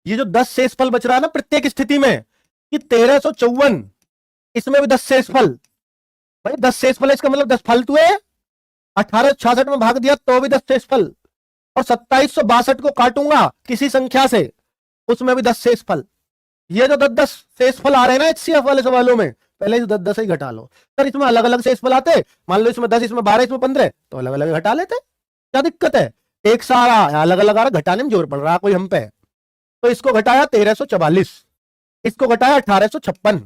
ये जो 10 शेषफल बच रहा है ना प्रत्येक स्थिति में, कि 1354 इसमें भी 10 शेषफल, भाई 10 शेषफल है इसका मतलब 10 फालतू है। 1866 में भाग दिया तो भी 10 शेषफल, और 2762 को काटूंगा किसी संख्या से उसमें भी 10 शेषफल। ये जो 10 शेषफल आ रहे हैं ना एचसीएफ वाले सवालों में, पहले 10 ही घटा लो। सर इसमें अलग अलग शेषफल आते, मान लो इसमें 10, इसमें 12, इसमें 15, तो अलग अलग घटा लेते, क्या दिक्कत है? एक सारा अलग अलग आ रहा, घटाने में जोर पड़ रहा कोई हम पे। तो इसको घटाया 1344, इसको घटाया 1856,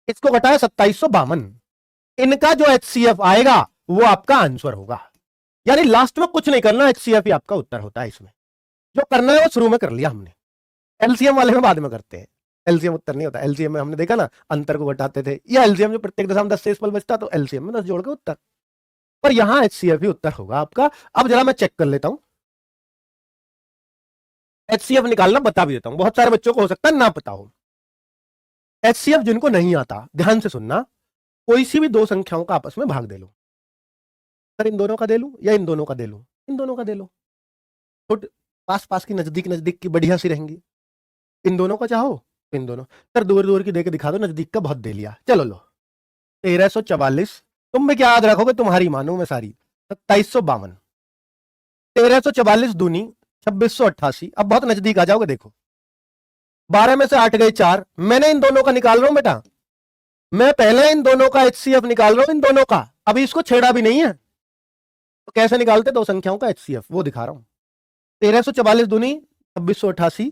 इसको घटाया 2752। इनका जो एचसीएफ आएगा वो आपका आंसर होगा। यानी लास्ट में कुछ नहीं करना, एचसीएफ ही आपका उत्तर होता है। इसमें जो करना है वो शुरू में कर लिया हमने, एलसीएम वाले में बाद में करते हैं। एलसीएम उत्तर नहीं होता, एलसीएम में हमने देखा ना अंतर को घटाते थे, या एलसीएम जो प्रत्येक दशा में 10 शेषफल बचता तो एलसीएम में 10 जोड़ के उत्तर, पर यहां एचसीएफ ही उत्तर होगा आपका। अब जरा मैं चेक कर लेता हूं, एचसीएफ निकालना बता भी देता हूं, बहुत सारे बच्चों को हो सकता है ना पता हो। एचसीएफ जिनको नहीं आता ध्यान से सुनना, कोई सी भी दो संख्याओं का आपस में भाग दे लो। सर इन दोनों का दे लूं या इन दोनों का दे लूं? इन दोनों का दे लो, तो पास पास की नजदीक नजदीक की बढ़िया सी रहेंगी। इन दोनों का चाहो इन दोनों, सर दूर दूर की देके दिखा दो, नजदीक का बहुत दे लिया। चलो लो 1344, तुम भी क्या याद रखोगे, तुम्हारी मानो मैं सारी। 2752, 1344 दूनी 2688, अब बहुत नजदीक आ जाओगे देखो। 12 में से 8 गए 4, मैंने इन दोनों का निकाल रहा हूं बेटा, मैं पहले इन दोनों का एचसीएफ निकाल रहा हूं, इन दोनों का, अभी इसको छेड़ा भी नहीं है। तो कैसे निकालते दो संख्याओं का एचसीएफ, वो दिखा रहा हूं। 1344 दूनी 2688,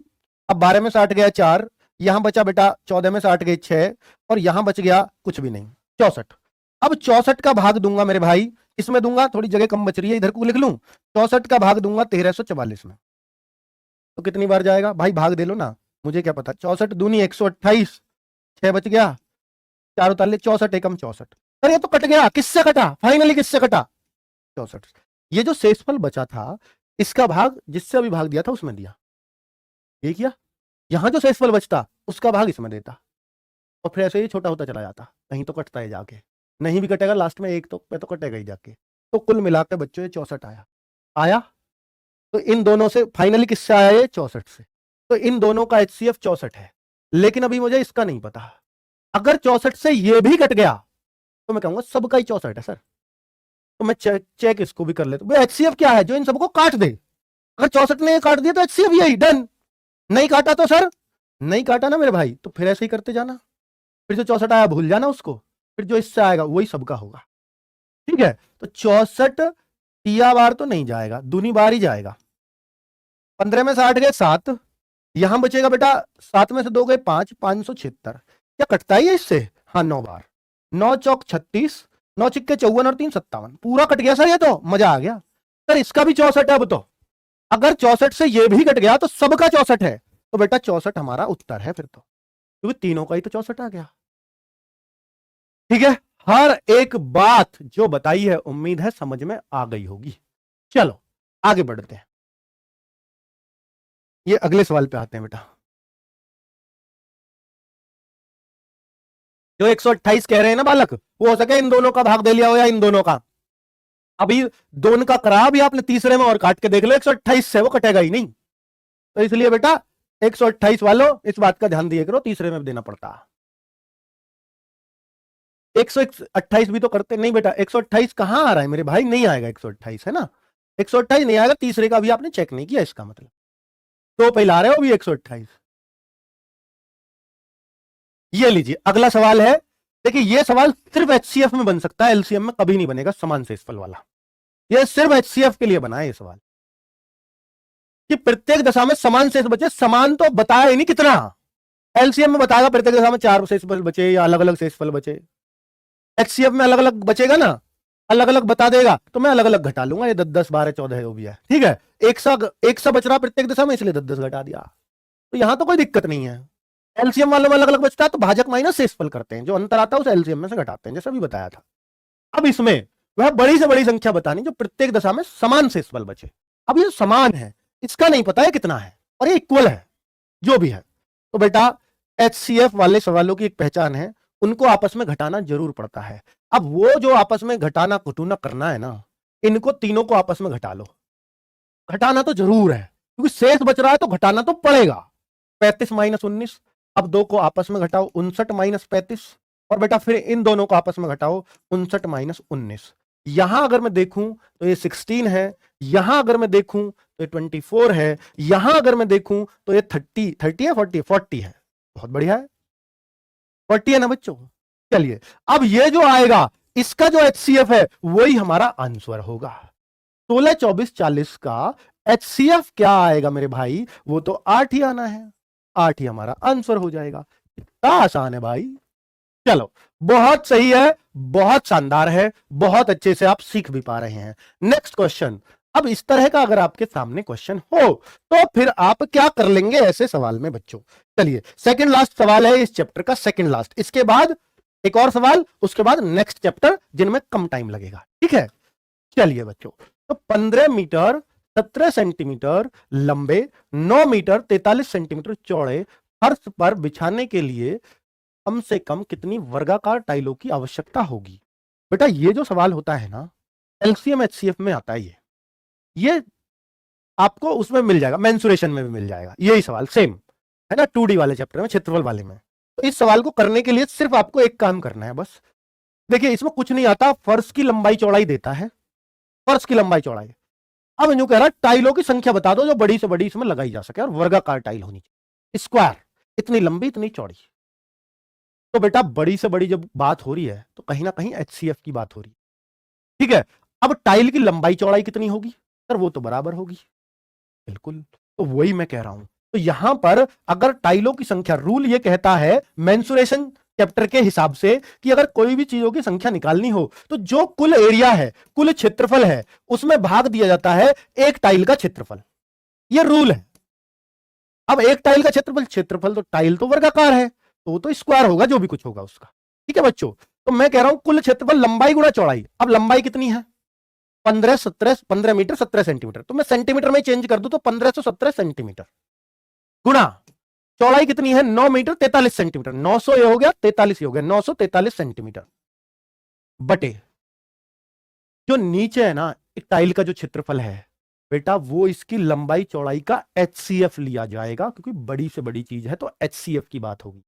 अब 12 में से 8 गया 4, यहां बचा बेटा 14 में से 8 गए 6, और यहां बच गया कुछ भी नहीं 64। अब 64 का भाग दूंगा मेरे भाई, इसमें दूंगा, थोड़ी जगह कम बच रही है इधर को लिख लूं, 64 का भाग दूंगा 1344 में, तो कितनी बार जाएगा भाई? भाग दे लो ना, मुझे क्या पता। 64 दूनी 128, 6 बच गया, 4 उतार ले, 64 एकम 64। अरे ये तो कट गया, किससे कटा? फाइनली किससे कटा? 64। ये जो शेषफल बचा था इसका भाग जिससे अभी भाग दिया था उसमें दिया, ये किया। यहां जो शेषफल बचता उसका भाग इसमें देता, और फिर ऐसे ही छोटा होता चला जाता, कहीं तो कटता है जाके, नहीं भी कटेगा लास्ट में एक तो पे तो कटेगा ही जाके। तो कुल मिलाकर बच्चों ये 64 आया। तो इन दोनों से फाइनली किससे आया? ये 64 से। तो इन दोनों का एचसीएफ 64 है, लेकिन अभी मुझे इसका नहीं पता। अगर 64 से ये भी कट गया तो मैं कहूंगा सबका ही 64 है सर, तो मैं चेक इसको भी कर लेता हूं। HCF क्या है? जो इन सबको काट दे। अगर 64 ने काट दिया तो HCF यही, डन। नहीं काटा तो सर, नहीं काटा ना मेरे भाई, तो फिर ऐसे ही करते जाना। फिर जो 64 आया भूल जाना उसको, फिर जो इससे आएगा वही सबका होगा। ठीक है, तो 64 तिया बार तो नहीं जाएगा, दूनी बार ही जाएगा। 15 में 60 गए 7, यहां बचेगा बेटा 7 में से 2 गए 5, 576। क्या कटता ही है इससे? हाँ 9 बार। 9 चौक 36, 9 चिक्के 54 और 3 57, पूरा कट गया सर। ये तो मजा आ गया सर। इसका भी 64 है। अब तो अगर 64 से ये भी कट गया तो सबका 64 है, तो बेटा 64 हमारा उत्तर है फिर तो, क्योंकि तीनों का ही तो 64 आ गया। ठीक है, हर एक बात जो बताई है उम्मीद है समझ में आ गई होगी। चलो आगे बढ़ते हैं, ये अगले सवाल पे आते हैं बेटा। जो 128 कह रहे हैं ना बालक, वो हो सके इन दोनों का भाग दे लिया हो या इन दोनों का। अभी दोनों का करा भी आपने तीसरे में और काट के देख लो, 128 से वो कटेगा ही नहीं। तो इसलिए बेटा 128 वालों इस बात का ध्यान दिया करो, तीसरे में देना पड़ता। 128 भी तो करते नहीं बेटा। 128 कहां आ रहा है मेरे भाई? नहीं आएगा 128, है ना। 128 नहीं आएगा, तीसरे का भी आपने चेक नहीं किया, इसका मतलब तो पहले आ रहे हो भी 128। ये लीजिए अगला सवाल है। देखिए ये सवाल सिर्फ HCF में बन सकता है, LCM में कभी नहीं बनेगा, समान शेषफल वाला। ये सिर्फ HCF के लिए बना है ये सवाल, कि प्रत्येक दशा में समान शेष बचे। समान तो बताया ही नहीं कितना। LCM में बताएगा प्रत्येक दशा में 4 शेषफल बचे या अलग अलग शेषफल बचे। HCF में अलग अलग बचेगा ना, अलग अलग बता देगा, तो मैं अलग अलग घटा लूंगा। ये 10 10 12 14 जो भी है, ठीक है। एक सा बच रहा प्रत्येक दशा में, इसलिए 10 10 घटा दिया। तो यहां तो कोई दिक्कत नहीं है। LCM वालों में अलग अलग बचता है तो भाजक माइनस शेषफल करते हैं, जो अंतर आता है उसे LCM में से घटाते हैं, जैसा भी बताया था। अब इसमें वह बड़ी से बड़ी संख्या बतानी जो प्रत्येक दशा में समान शेषफल बचे। अब ये समान है, इसका नहीं पता है कितना है, और ये इक्वल है जो भी है। तो बेटा HCF वाले सवालों की एक पहचान है, उनको आपस में घटाना जरूर पड़ता है। अब वो जो आपस में घटाना घटूना करना है ना, इनको तीनों को आपस में घटा लो। घटाना तो जरूर है, क्योंकि शेष बच रहा है तो घटाना तो पड़ेगा। 35 माइनस 19, अब 2 को आपस में घटाओ 59 माइनस 35, और बेटा फिर इन दोनों को आपस में घटाओ 59 माइनस 19। यहां अगर मैं देखूं तो ये 16 है, यहां अगर मैं देखूं तो ये 24 है, यहां अगर मैं देखूं तो ये 30 है, 40 है। बहुत बढ़िया है, 40 है ना बच्चों। चलिए अब ये जो आएगा इसका जो HCF है वही हमारा आंसर होगा। 16 24 40 का HCF क्या आएगा मेरे भाई? वो तो 8 ही आना है, 8 ही हमारा आंसर हो जाएगा। कितना आसान है भाई। चलो बहुत सही है, बहुत शानदार है, बहुत अच्छे से आप सीख भी पा रहे हैं। Next question. अब इस तरह का अगर आपके सामने क्वेश्चन हो तो फिर आप क्या कर लेंगे ऐसे सवाल में बच्चों? चलिए सेकंड लास्ट सवाल है इस चैप्टर का, सेकंड लास्ट। इसके बाद एक और सवाल, उसके बाद नेक्स्ट चैप्टर जिनमें कम टाइम लगेगा, ठीक है। चलिए बच्चों, तो 15 मीटर 17 सेंटीमीटर लंबे, 9 मीटर 43 सेंटीमीटर चौड़े फर्श पर बिछाने के लिए कम से कम कितनी वर्गाकार टाइलों की आवश्यकता होगी? बेटा ये जो सवाल होता है ना, LCM HCF में आता है ये आपको उसमें मिल जाएगा, मेंसुरेशन में भी मिल जाएगा यही सवाल, सेम है ना, 2D वाले चैप्टर में, क्षेत्रफल वाले में। तो इस सवाल को करने के लिए सिर्फ आपको एक काम करना है बस। देखिए इसमें कुछ नहीं आता, फर्श की लंबाई चौड़ाई देता है, फर्श की लंबाई चौड़ाई। अब जो कह रहा है टाइलों की संख्या बता दो जो बड़ी से बड़ी इसमें लगाई जा सके, और वर्गाकार टाइल होनी चाहिए, स्क्वायर, इतनी लंबी इतनी चौड़ी। तो बेटा बड़ी से बड़ी जब बात हो रही है तो कहीं ना कहीं HCF की बात हो रही है, ठीक है। अब टाइल की लंबाई चौड़ाई कितनी होगी सर? वो तो बराबर होगी, बिल्कुल। तो वही मैं कह रहा हूं। तो यहां पर अगर टाइलों की संख्या, रूल ये कहता है मेंसुरेशन चैप्टर के हिसाब से कि अगर कोई भी चीजों की संख्या निकालनी हो तो जो कुल एरिया है, कुल क्षेत्रफल है, उसमें भाग दिया जाता है एक टाइल का क्षेत्रफल। ये रूल है। अब एक टाइल का क्षेत्रफल तो टाइल तो वर्गाकार है, तो वो तो स्क्वायर होगा जो भी कुछ होगा उसका, ठीक है बच्चों। तो मैं कह रहा हूं कुल क्षेत्रफल लंबाई गुणा चौड़ाई। अब लंबाई कितनी है? 15 मीटर 17 सेंटीमीटर, तो मैं सेंटीमीटर में चेंज कर दूं तो 1517 सेंटीमीटर गुणा चौड़ाई कितनी है? 9 मीटर 43 सेंटीमीटर। 900 ये हो गया, 43 ये हो गया, 943 सेंटीमीटर बटे जो नीचे है ना एक टाइल का जो क्षेत्रफल है बेटा, वो इसकी लंबाई चौड़ाई का HCF लिया जाएगा, क्योंकि बड़ी से बड़ी चीज है तो HCF की बात होगी।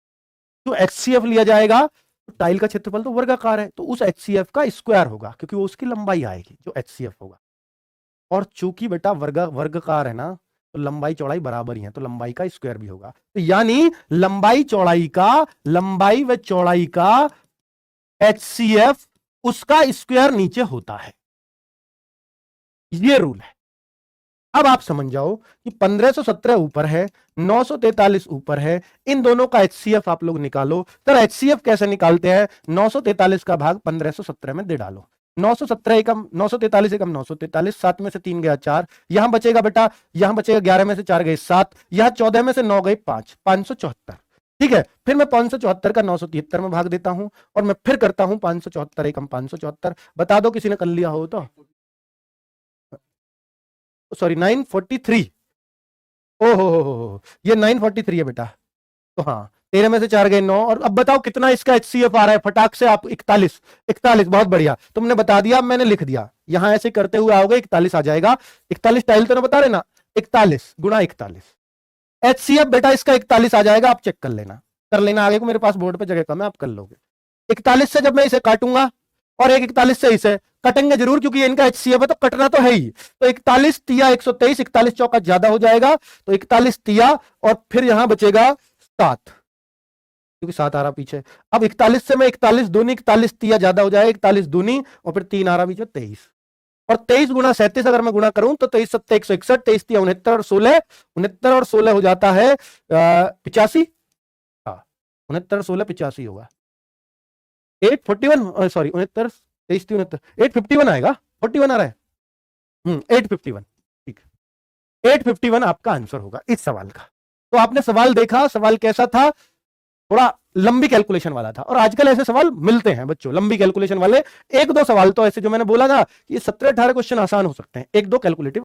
तो HCF लिया जाएगा तो टाइल का क्षेत्रफल तो वर्गाकार है, तो उस HCF का स्क्वायर होगा क्योंकि वो उसकी लंबाई आएगी जो HCF होगा। और चूंकि बेटा वर्गाकार है ना, तो लंबाई चौड़ाई बराबर ही है, तो लंबाई का स्क्वायर भी होगा। तो यानी लंबाई व चौड़ाई का HCF उसका स्क्वायर नीचे होता है, ये रूल है। अब आप समझ जाओ कि 1517 ऊपर है, 943 ऊपर है, इन दोनों का HCF आप लोग निकालो। तो HCF कैसे निकालते हैं? 943 का भाग 1517 में दे डालो। 943 एकम 943 एकम 943, 7 में से 3 गया 4, यहां बचेगा बेटा, यहां बचेगा 11 में से 4 गए 7, यहां 14 में से 9 गए 5, 574। ठीक है, फिर मैं 574 का 973 में भाग देता हूं और मैं फिर करता हूं 574 एकम 574। बता दो किसी ने कर लिया हो तो, सॉरी 943। ओहो, ये 943 है बेटा। तो हाँ, 13 में से 4 गए 9, और अब बताओ कितना इसका HCF आ रहा है फटाक से आप? 41। बहुत बढ़िया, तुमने बता दिया, मैंने लिख दिया। यहां ऐसे करते हुए आओगे 41 आ जाएगा। 41 टाइल तो ना बता रहे ना, 41 गुणा 41 HCF बेटा इसका 41 आ जाएगा। आप चेक कर लेना आगे को, मेरे पास बोर्ड पे जगह कम है, आप कर लोगे। 41 से जब मैं इसे काटूंगा और एक 41 से इसे कटेंगे जरूर क्योंकि इनका HCF है तो कटना तो है ही। तो 41 तिया 123, 41 चौका ज्यादा हो जाएगा, तो 41 तिया और फिर यहां बचेगा 7 क्योंकि 7 आ रहा पीछे। अब 41 से मैं 41 दूनी, 41 तिया ज्यादा हो जाएगा, 41 दूनी और फिर 3 आ रहा बीच में 23, और 23 गुणा 37 अगर मैं गुणा करूं तो 23 7 161, 23 तिया 69 और 16, 69 और 16 हो जाता है 85। हाँ, 69 और 16 85 होगा। 841, सॉरी 69 23 69, 851 आएगा, 41 आ रहा है। 851, ठीक, 851 आपका आंसर होगा इस सवाल का। तो आपने सवाल देखा, सवाल कैसा था? थोड़ा लंबी कैलकुलेशन वाला था, और आजकल ऐसे सवाल मिलते हैं बच्चों, लंबी कैलकुलेशन वाले। एक दो सवाल तो ऐसे जो मैंने बोला ना, ये 17-18 क्वेश्चन आसान हो सकते हैं, एक दो कैलकुलेटिव